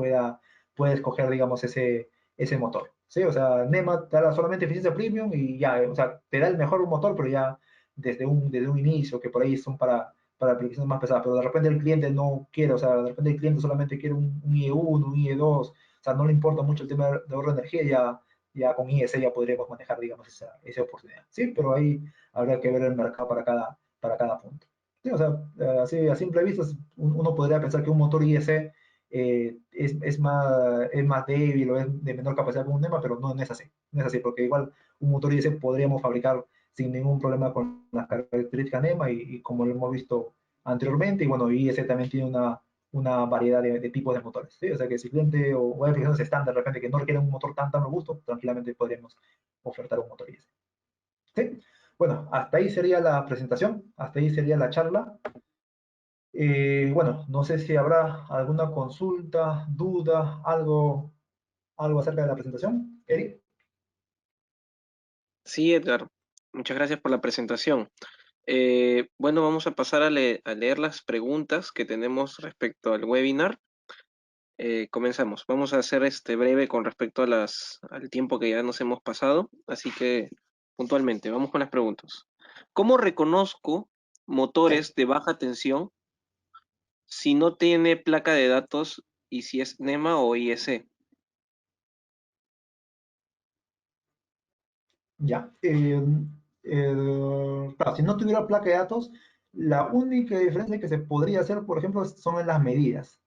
digamos, ese motor, ¿sí? O sea, NEMA te da solamente eficiencia premium y ya, o sea, te da el mejor motor, pero ya desde un inicio, que por ahí son para aplicaciones más pesadas, pero de repente el cliente no quiere, o sea, de repente el cliente solamente quiere un IE1, un IE2, o sea, no le importa mucho el tema de ahorro de energía, ya con IS ya podríamos manejar, digamos, esa oportunidad, ¿sí? Pero ahí habría que ver el mercado para cada punto. Sí, o sea, así a simple vista uno podría pensar que un motor IS es más débil o es de menor capacidad que un NEMA, pero no es así. No es así, porque igual un motor IS podríamos fabricar sin ningún problema con las características NEMA y como lo hemos visto anteriormente, y bueno, IS también tiene una variedad de tipos de motores, ¿sí? O sea que si el cliente o hay aplicaciones estándar de repente que no requieren un motor tan robusto, tranquilamente podríamos ofertar un motor IS. ¿Sí? Bueno, hasta ahí sería la presentación, hasta ahí sería la charla. Bueno, no sé si habrá alguna consulta, duda, algo acerca de la presentación. Eric. Sí, Edgar, muchas gracias por la presentación. Bueno, vamos a pasar a leer las preguntas que tenemos respecto al webinar. Comenzamos. Vamos a hacer este breve con respecto al tiempo que ya nos hemos pasado, así que puntualmente, vamos con las preguntas. ¿Cómo reconozco motores de baja tensión si no tiene placa de datos y si es NEMA o IEC? Ya. Claro, si no tuviera placa de datos, la única diferencia que se podría hacer, por ejemplo, son en las medidas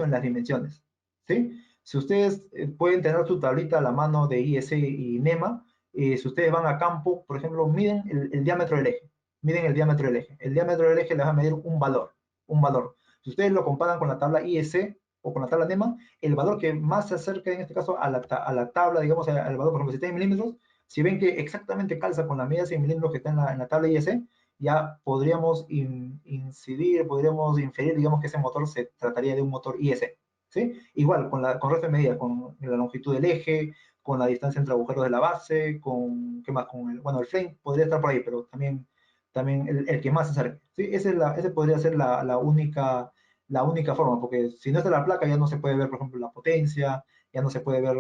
o en las dimensiones. ¿Sí? Si ustedes pueden tener su tablita a la mano de IS y NEMA, si ustedes van a campo, por ejemplo, miden el diámetro del eje. Miden el diámetro del eje. El diámetro del eje les va a medir un valor. Un valor. Si ustedes lo comparan con la tabla IS o con la tabla NEMA, el valor que más se acerca en este caso a la tabla, digamos, al valor, por ejemplo, si está en milímetros, si ven que exactamente calza con la medida de milímetros que está en la tabla IS, ya podríamos incidir, podríamos inferir, digamos, que ese motor se trataría de un motor IS. ¿Sí? Igual, con resto de medida, con la longitud del eje, con la distancia entre agujeros de la base, ¿qué más? Bueno, el frame podría estar por ahí, pero también el que más se acerque. ¿Sí? Ese podría ser la única forma, porque si no está la placa ya no se puede ver, por ejemplo, la potencia, ya no se puede ver,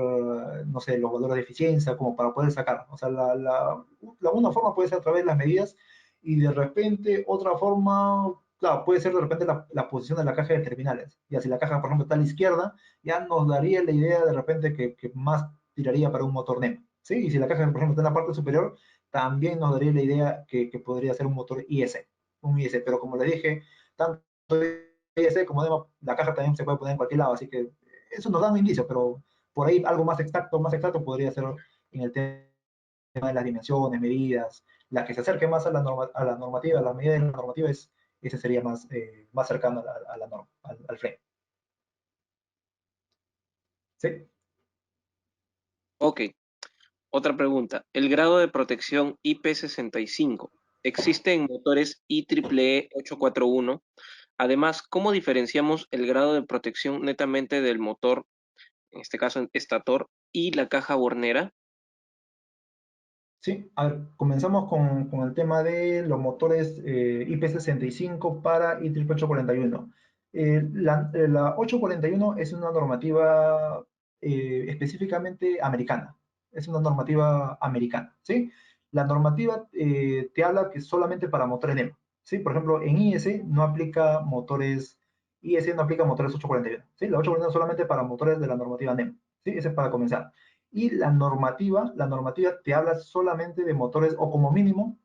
no sé, los valores de eficiencia, como para poder sacar. O sea, una forma puede ser a través de las medidas y de repente otra forma, claro, puede ser de repente la posición de la caja de terminales. Ya si la caja, por ejemplo, está a la izquierda, ya nos daría la idea de repente que más tiraría para un motor NEM. ¿Sí? Y si la caja, por ejemplo, está en la parte superior, también nos daría la idea que podría ser un motor IS, un IS. Pero como le dije, tanto IS como NEM, la caja también se puede poner en cualquier lado, así que eso nos da un indicio, pero por ahí algo más exacto podría ser en el tema de las dimensiones, medidas, la que se acerque más a a la normativa, a la medida de la normativa, ese sería más, más cercano a la norma, al frame. ¿Sí? Ok, otra pregunta. El grado de protección IP65 existe en motores IEEE 841. Además, ¿cómo diferenciamos el grado de protección netamente del motor, en este caso estator, y la caja bornera? Sí, a ver, comenzamos con el tema de los motores IP65 para IEEE 841. La 841 es una normativa específicamente americana, es una normativa americana, ¿sí? La normativa te habla que solamente para motores NEM, ¿sí? Por ejemplo, en IS no aplica motores 841, ¿sí? La 841 es solamente para motores de la normativa NEM, ¿sí? Ese es para comenzar. Y la normativa te habla solamente de motores, o como mínimo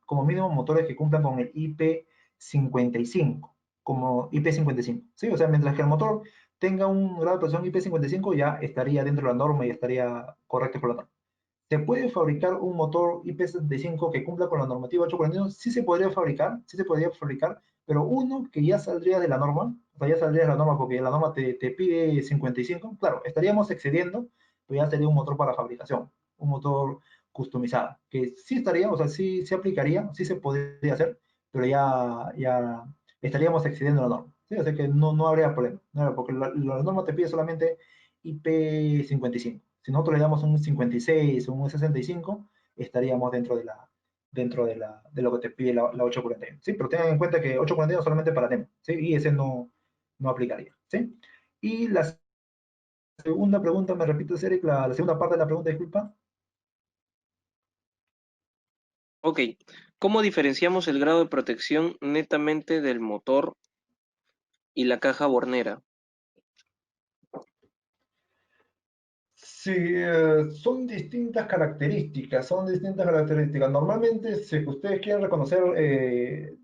motores que cumplan con el IP55, como IP55, ¿sí? O sea, mientras que el motor tenga un grado de presión IP55 ya estaría dentro de la norma y estaría correcto por la norma. ¿Se puede fabricar un motor IP75 que cumpla con la normativa 841? Sí se podría fabricar, sí se podría fabricar, pero uno que ya saldría de la norma, o sea, ya saldría de la norma porque la norma te pide 55, claro, estaríamos excediendo, pero ya sería un motor para fabricación, un motor customizado, que sí estaría, o sea, sí se aplicaría, sí se podría hacer, pero ya estaríamos excediendo la norma. ¿Sí? O sea que no habría problema, porque la norma te pide solamente IP55. Si nosotros le damos un 56 o un 65, estaríamos dentro de lo que te pide la 841. ¿Sí? Pero tengan en cuenta que 841 es solamente para demo, ¿sí? Y ese no aplicaría. ¿Sí? Y la segunda pregunta, me repito, Eric, la segunda parte de la pregunta, disculpa. Ok, ¿cómo diferenciamos el grado de protección netamente del motor y la caja bornera? Sí, son distintas características, son distintas características. Normalmente, si ustedes quieren reconocer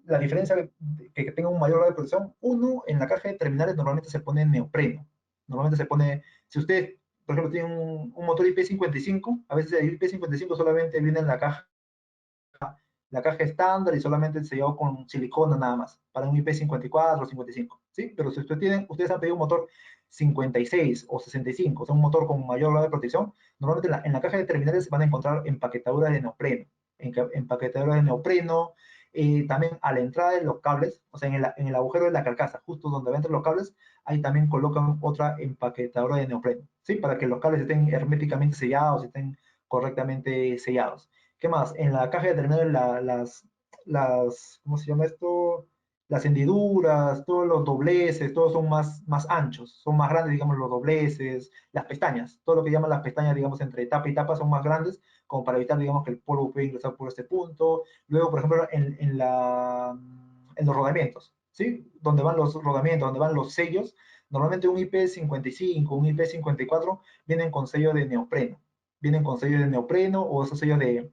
la diferencia que tenga un mayor grado de protección, uno en la caja de terminales normalmente se pone neopreno. Normalmente se pone, si ustedes, por ejemplo, tienen un motor IP55, a veces el IP55 solamente viene en la caja estándar y solamente sellado con silicona nada más, para un IP54 o 55, ¿sí? Pero si ustedes han pedido un motor 56 o 65, o sea, un motor con mayor grado de protección, normalmente en la caja de terminales van a encontrar empaquetaduras de neopreno, empaquetaduras de neopreno, también a la entrada de los cables, o sea, en el agujero de la carcasa, justo donde entran los cables, ahí también colocan otra empaquetadora de neopreno, ¿sí? Para que los cables estén herméticamente sellados, estén correctamente sellados. ¿Qué más? En la caja de terminales ¿cómo se llama esto? Las hendiduras, todos los dobleces, todos son más anchos, son más grandes, digamos, los dobleces, las pestañas, todo lo que llaman las pestañas, digamos, entre tapa y tapa son más grandes, como para evitar, digamos, que el polvo pueda ingresar por este punto. Luego, por ejemplo, en los rodamientos, ¿sí? Donde van los rodamientos, donde van los sellos, normalmente un IP55, un IP54 vienen con sello de neopreno, vienen con sellos de neopreno o esos sellos de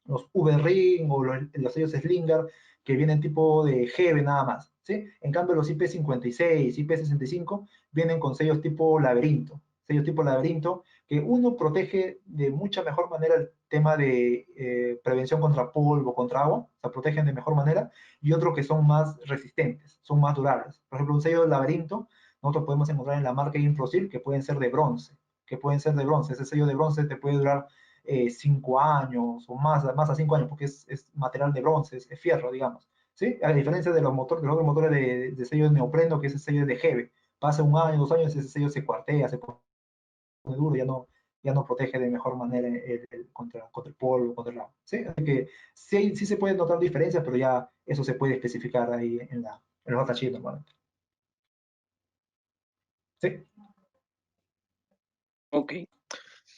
los V-Ring o los sellos Slinger que vienen tipo de Heavy nada más, ¿sí? En cambio los IP56, IP65 vienen con sellos tipo laberinto, que uno protege de mucha mejor manera el tema de prevención contra polvo, contra agua, o sea, protegen de mejor manera, y otro que son más resistentes, son más durables. Por ejemplo, un sello de laberinto, nosotros podemos encontrar en la marca Improsil que pueden ser de bronce, ese sello de bronce te puede durar 5 años o más a 5 años, porque es material de bronce, es fierro, digamos. ¿Sí? A diferencia de los otros motores de sello de neopreno, que ese sello de Hebe. Pasa 1 año, 2 años, ese sello se cuartea, se pone duro, ya no protege de mejor manera contra el polvo, contra el agua. ¿Sí? Así que sí se puede notar diferencias, pero ya eso se puede especificar ahí en los datasheets normalmente. ¿Sí? Ok.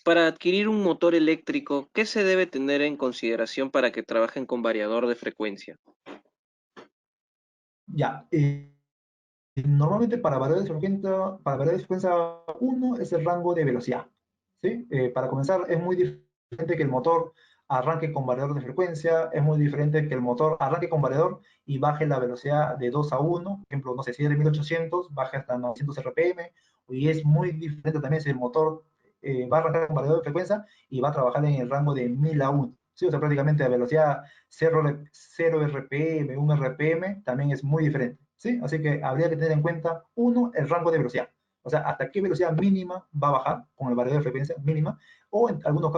Para adquirir un motor eléctrico, ¿qué se debe tener en consideración para que trabajen con variador de frecuencia? Ya, normalmente para variables de frecuencia 1 es el rango de velocidad. ¿Sí? Para comenzar, es muy diferente que el motor arranque con variador de frecuencia, es muy diferente que el motor arranque con variador y baje la velocidad de 2 a 1. Por ejemplo, no sé, si es de 1800, baje hasta 900 RPM. Y es muy diferente también si el motor va a arrancar con variador de frecuencia y va a trabajar en el rango de 1000 a 1. ¿Sí? O sea, prácticamente a velocidad 0 RPM, 1 RPM, también es muy diferente. ¿Sí? Así que habría que tener en cuenta, uno, el rango de velocidad. O sea, hasta qué velocidad mínima va a bajar con el variador de frecuencia mínima, o en algunos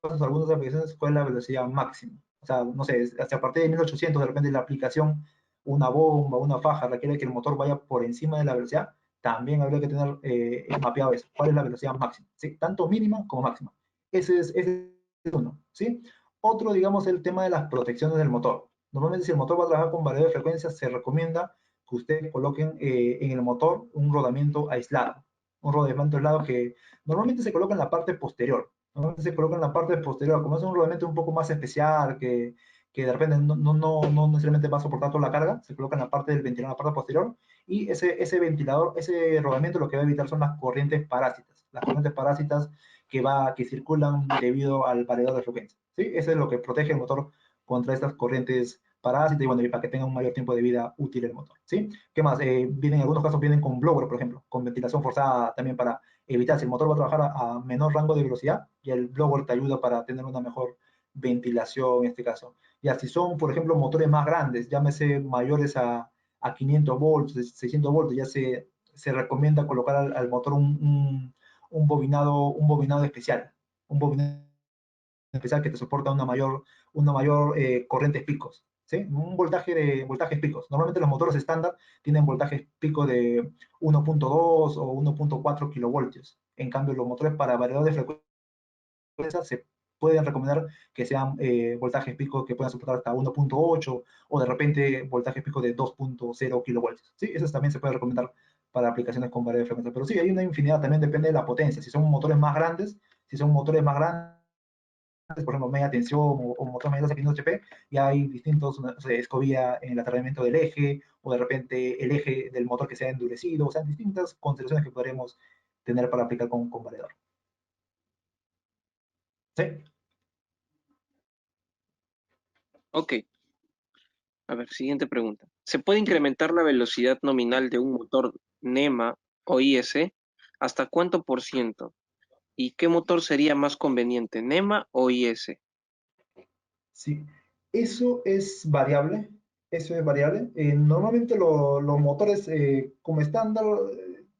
casos, algunas aplicaciones, cuál es la velocidad máxima. O sea, no sé, hasta a partir de 1800, de repente la aplicación, una bomba, una faja, requiere que el motor vaya por encima de la velocidad, también habría que tener mapeado eso. ¿Cuál es la velocidad máxima? ¿Sí? Tanto mínima como máxima. Ese es uno. ¿Sí? Otro, digamos, el tema de las protecciones del motor. Normalmente, si el motor va a trabajar con variador de frecuencia, se recomienda que ustedes coloquen en el motor un rodamiento aislado. Un rodamiento aislado que normalmente se coloca en la parte posterior. Normalmente se coloca en la parte posterior, como es un rodamiento un poco más especial, que de repente no necesariamente va a soportar toda la carga, se coloca en la parte del ventilador, en la parte posterior, y ese ventilador, ese rodamiento lo que va a evitar son las corrientes parásitas. Las corrientes parásitas que circulan debido al variador de frecuencia. ¿Sí? Eso es lo que protege el motor contra estas corrientes parásitas y, bueno, y para que tenga un mayor tiempo de vida útil el motor. ¿Sí? ¿Qué más? En algunos casos vienen con blower, por ejemplo, con ventilación forzada también para evitar, si el motor va a trabajar a menor rango de velocidad, y el blower te ayuda para tener una mejor ventilación en este caso. Ya si son, por ejemplo, motores más grandes, llámese mayores a 500 volts, 600 volts, ya se recomienda colocar al motor un bobinado especial, un bobinado especial que te soporta una mayor corrientes picos, ¿sí? Un voltajes picos. Normalmente los motores estándar tienen voltajes pico de 1.2 o 1.4 kilovoltios. En cambio, los motores para variador de frecuencia se pueden recomendar que sean voltajes picos que puedan soportar hasta 1.8 o de repente voltajes picos de 2.0 kilovoltios. ¿Sí? Eso también se puede recomendar para aplicaciones con variedad de frecuencia. Pero sí, hay una infinidad, también depende de la potencia. Si son motores más grandes, por ejemplo, media tensión o motor mayor de 500 HP, ya hay distintos, no sé, escobilla en el atrevimiento del eje, o de repente el eje del motor que sea endurecido, o sea, distintas consideraciones que podremos tener para aplicar con variador. ¿Sí? Ok, a ver, siguiente pregunta. ¿Se puede incrementar la velocidad nominal de un motor NEMA o IS? ¿Hasta cuánto por ciento? ¿Y qué motor sería más conveniente, NEMA o IS? Sí, eso es variable, eso es variable. Normalmente los motores como estándar,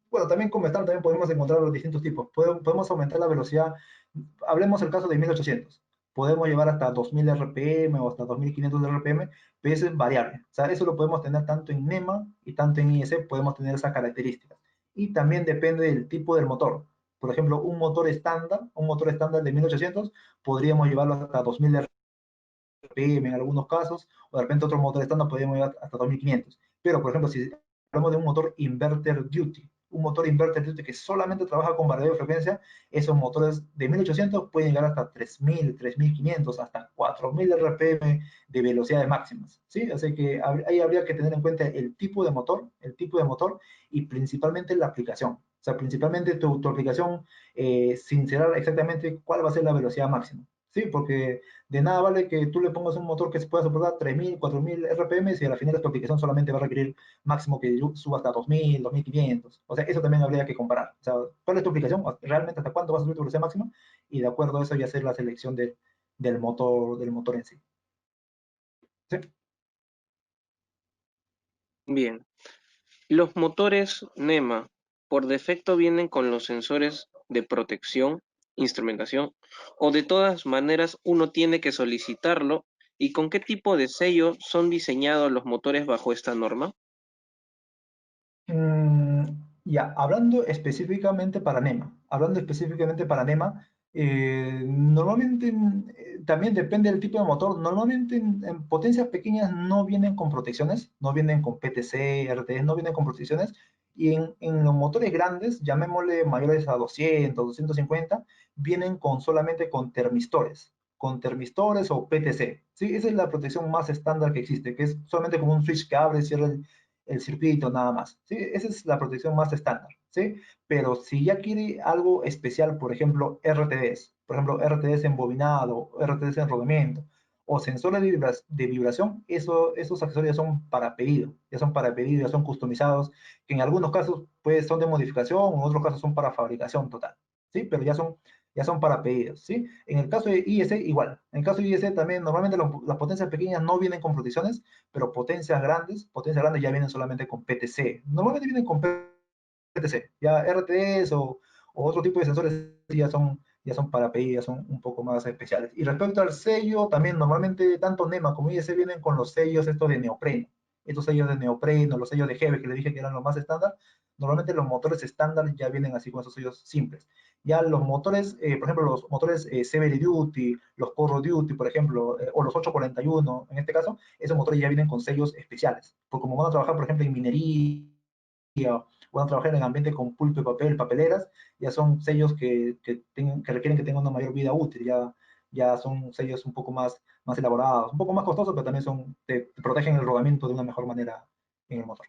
bueno, también como estándar también podemos encontrar los distintos tipos. Podemos aumentar la velocidad, hablemos el caso de 1800. Podemos llevar hasta 2000 RPM o hasta 2500 RPM, pero eso es variable. O sea, eso lo podemos tener tanto en NEMA y tanto en IS, podemos tener esas características. Y también depende del tipo del motor. Por ejemplo, un motor estándar de 1800, podríamos llevarlo hasta 2000 RPM en algunos casos, o de repente otro motor estándar podríamos llevar hasta 2500. Pero, por ejemplo, si hablamos de un motor inverter duty, un motor inverter duty que solamente trabaja con variador de frecuencia, esos motores de 1800 pueden llegar hasta 3000, 3500, hasta 4000 RPM de velocidades máximas. ¿Sí? Así que ahí habría que tener en cuenta el tipo de motor y principalmente la aplicación. O sea, principalmente tu aplicación, sincerar exactamente cuál va a ser la velocidad máxima. Sí, porque de nada vale que tú le pongas un motor que se pueda soportar 3000, 4000 RPM si a la final tu aplicación solamente va a requerir máximo que suba hasta 2000, 2500. O sea, eso también habría que comparar. O sea, ¿cuál es tu aplicación? ¿Realmente hasta cuánto va a subir tu velocidad máxima? Y de acuerdo a eso ya hacer la selección del motor en sí. ¿Sí? Bien. Los motores NEMA por defecto vienen con los sensores de protección, instrumentación, o de todas maneras uno tiene que solicitarlo. ¿Y con qué tipo de sello son diseñados los motores bajo esta norma? Mm, ya, hablando específicamente para NEMA, normalmente también depende del tipo de motor. Normalmente en potencias pequeñas no vienen con protecciones, no vienen con PTC, RTS, no vienen con protecciones. Y en los motores grandes, llamémosle mayores a 200, 250, vienen solamente con termistores o PTC. ¿Sí? Esa es la protección más estándar que existe, que es solamente como un switch que abre y cierra el circuito nada más, ¿sí? Esa es la protección más estándar, ¿sí? Pero si ya quiere algo especial, por ejemplo, RTDs embobinado, RTDs en rodamiento, o sensores de vibración, esos accesorios son para pedido, ya son customizados, que en algunos casos pues, son de modificación, en otros casos son para fabricación total, ¿sí? Pero ya son para pedidos, ¿sí? En el caso de IS, igual. En el caso de IS también, normalmente las potencias pequeñas no vienen con protecciones, pero potencias grandes ya vienen solamente con PTC. Normalmente vienen con PTC. Ya RTDs o otro tipo de sensores ya son para pedir, ya son un poco más especiales. Y respecto al sello, también normalmente tanto NEMA como IS vienen con los sellos estos de neopreno. Estos sellos de neopreno, los sellos de Hebe que le dije que eran los más estándar, normalmente los motores estándar ya vienen así con esos sellos simples. Ya los motores, por ejemplo, los motores Severity Duty, los Corro Duty, por ejemplo, o los 841, en este caso, esos motores ya vienen con sellos especiales. Porque como van a trabajar, por ejemplo, en minería, van a trabajar en ambiente con pulpo y papel, papeleras, ya son sellos que requieren que tengan una mayor vida útil, ya son sellos un poco más elaborados, un poco más costosos, pero también te protegen el rodamiento de una mejor manera en el motor.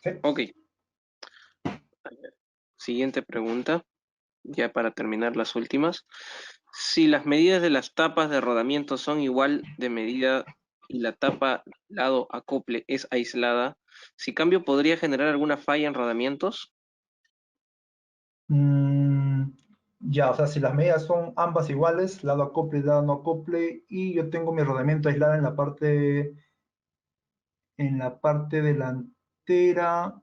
¿Sí? Ok, siguiente pregunta, ya para terminar las últimas. Si las medidas de las tapas de rodamiento son igual de medida y la tapa lado acople es aislada, si cambio podría generar alguna falla en rodamientos. Mm, ya, o sea, si las medidas son ambas iguales, lado acople y lado no acople, y yo tengo mi rodamiento aislado en la parte delantera,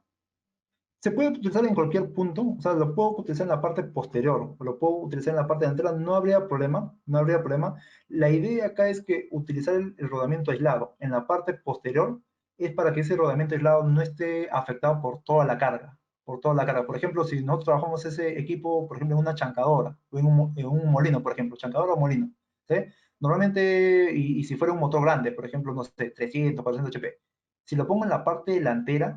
se puede utilizar en cualquier punto, o sea, lo puedo utilizar en la parte posterior, o lo puedo utilizar en la parte delantera, no habría problema, no habría problema. La idea acá es que utilizar el rodamiento aislado en la parte posterior es para que ese rodamiento aislado no esté afectado por toda la carga, por toda la carga. Por ejemplo, si nosotros trabajamos ese equipo, por ejemplo, en una chancadora, o en un molino, por ejemplo, chancadora o molino, ¿sí? Normalmente, y si fuera un motor grande, por ejemplo, no sé, 300, 400 HP, si lo pongo en la parte delantera,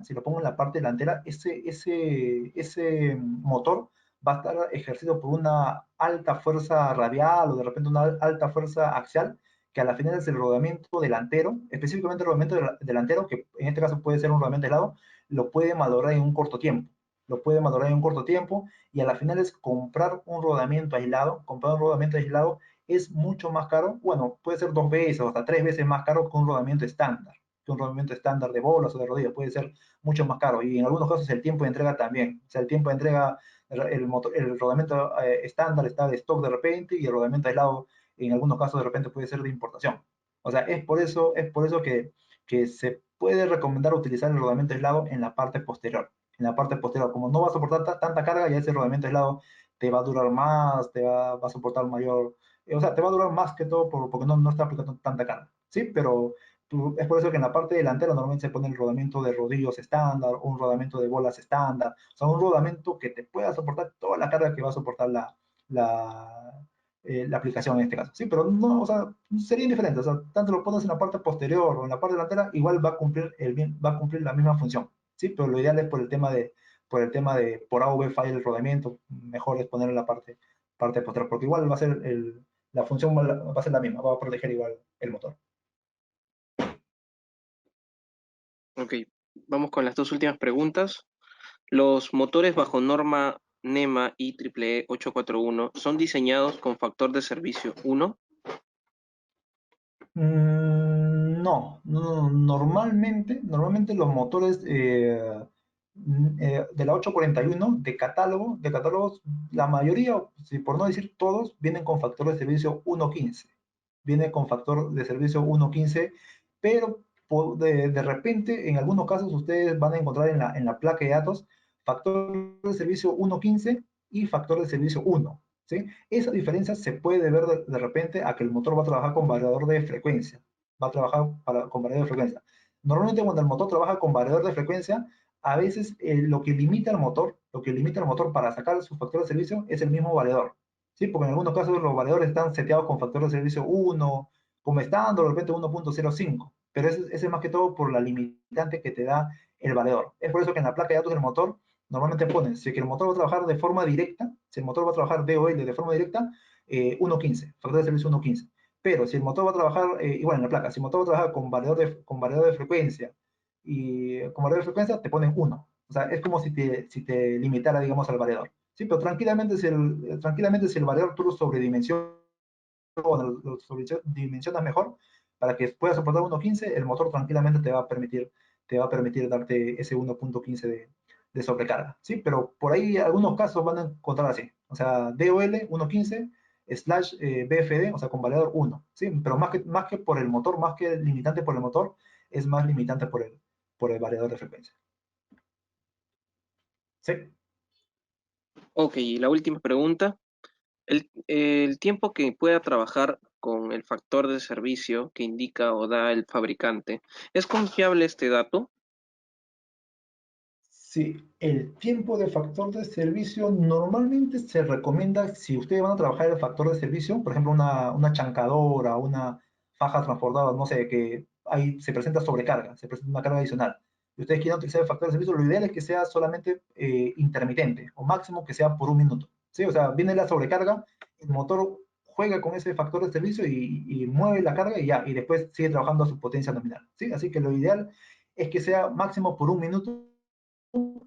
ese motor va a estar ejercido por una alta fuerza radial o de repente una alta fuerza axial, que a la final es el rodamiento delantero, específicamente el rodamiento delantero, que en este caso puede ser un rodamiento helado, lo puede malograr en un corto tiempo. Lo puede malograr en un corto tiempo y a la final es comprar un rodamiento aislado es mucho más caro, bueno, puede ser 2 veces o hasta 3 veces más caro que un rodamiento estándar, que un rodamiento estándar de bolas o de rodillas, puede ser mucho más caro. Y en algunos casos el tiempo de entrega también. O sea, el tiempo de entrega, el rodamiento estándar está de stock de repente y el rodamiento aislado en algunos casos de repente puede ser de importación. O sea, es por eso que se puede recomendar utilizar el rodamiento aislado en la parte posterior. En la parte posterior, como no va a soportar tanta carga, ya ese rodamiento aislado te va a durar más, va a soportar mayor, o sea, te va a durar más que todo porque no está aplicando tanta carga, ¿sí? Pero es por eso que en la parte delantera normalmente se pone el rodamiento de rodillos estándar o un rodamiento de bolas estándar, o sea, un rodamiento que te pueda soportar toda la carga que va a soportar la aplicación en este caso, ¿sí? Pero no, o sea, sería indiferente, o sea, tanto lo pones en la parte posterior o en la parte delantera, igual va a cumplir la misma función, ¿sí? Pero lo ideal es por AV falla el rodamiento, mejor es poner en la parte posterior, porque igual va a ser la función va a ser la misma, va a proteger igual el motor. Ok, vamos con las dos últimas preguntas. Los motores bajo norma NEMA y IEEE 841 son diseñados con factor de servicio 1. No, normalmente los motores de la 841 de catálogos, la mayoría, si por no decir todos, vienen con factor de servicio 1.15. Viene con factor de servicio 1.15, pero de repente, en algunos casos, ustedes van a encontrar en la placa de datos factor de servicio 1.15 y factor de servicio 1. ¿Sí? Esa diferencia se puede deber de repente a que el motor va a trabajar con variador de frecuencia. Va a trabajar con variador de frecuencia. Normalmente cuando el motor trabaja con variador de frecuencia, a veces lo que limita el motor para sacar su factor de servicio es el mismo variador. ¿Sí? Porque en algunos casos los variadores están seteados con factor de servicio 1, como estándar, de repente 1.05. Pero ese es más que todo por la limitante que te da el variador. Es por eso que en la placa de datos del motor normalmente ponen, si el motor va a trabajar de forma directa, si el motor va a trabajar DOL de forma directa, 1.15, factor de servicio 1.15. Pero si el motor va a trabajar, igual en la placa, si el motor va a trabajar con variador de frecuencia y con variador de frecuencia, te ponen uno. O sea, es como si te limitara, digamos, al variador. Sí, pero tranquilamente si el variador tú lo sobredimensionas, lo sobredimensionas mejor, para que pueda soportar 1.15, el motor tranquilamente te va a permitir darte ese 1.15 de sobrecarga. Sí, pero por ahí algunos casos van a encontrar así. O sea, DOL 1.15 slash BFD, o sea, con variador 1. ¿Sí? Pero más que por el motor, más que limitante por el motor, es más limitante por el variador de frecuencia. ¿Sí? Ok, y la última pregunta. El tiempo que pueda trabajar con el factor de servicio que indica o da el fabricante, ¿es confiable este dato? Sí, el tiempo de factor de servicio normalmente se recomienda si ustedes van a trabajar el factor de servicio, por ejemplo, una chancadora, una faja transportada, no sé, que ahí se presenta sobrecarga, se presenta una carga adicional. Y ustedes quieren utilizar el factor de servicio, lo ideal es que sea solamente intermitente, o máximo que sea por un minuto. ¿Sí? O sea, viene la sobrecarga, el motor juega con ese factor de servicio y mueve la carga y ya, y después sigue trabajando a su potencia nominal. ¿Sí? Así que lo ideal es que sea máximo por un minuto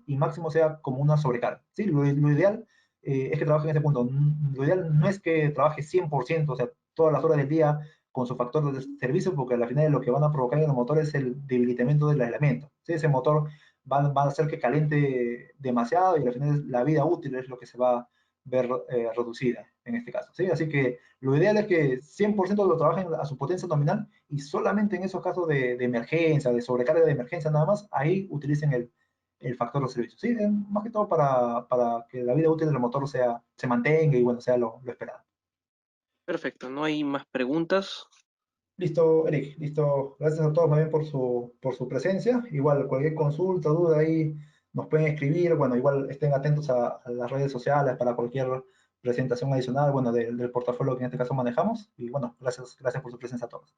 y máximo sea como una sobrecarga. ¿Sí? Lo ideal es que trabaje en ese punto. Lo ideal no es que trabaje 100%, o sea, todas las horas del día con su factor de servicio, porque al final lo que van a provocar en el motor es el debilitamiento del aislamiento. ¿Sí? Ese motor va a hacer que caliente demasiado y al final la vida útil es lo que se va a ver reducida en este caso. ¿Sí? Así que lo ideal es que 100% lo trabajen a su potencia nominal y solamente en esos casos de emergencia, de sobrecarga de emergencia nada más, ahí utilicen el factor de servicio. Sí, más que todo para que la vida útil del motor se mantenga y bueno, sea lo esperado. Perfecto, no hay más preguntas. Listo, Eric, listo. Gracias a todos también por su presencia. Igual, cualquier consulta, duda ahí nos pueden escribir. Bueno, igual estén atentos a las redes sociales para cualquier presentación adicional, bueno, del portafolio que en este caso manejamos. Y bueno, gracias por su presencia a todos.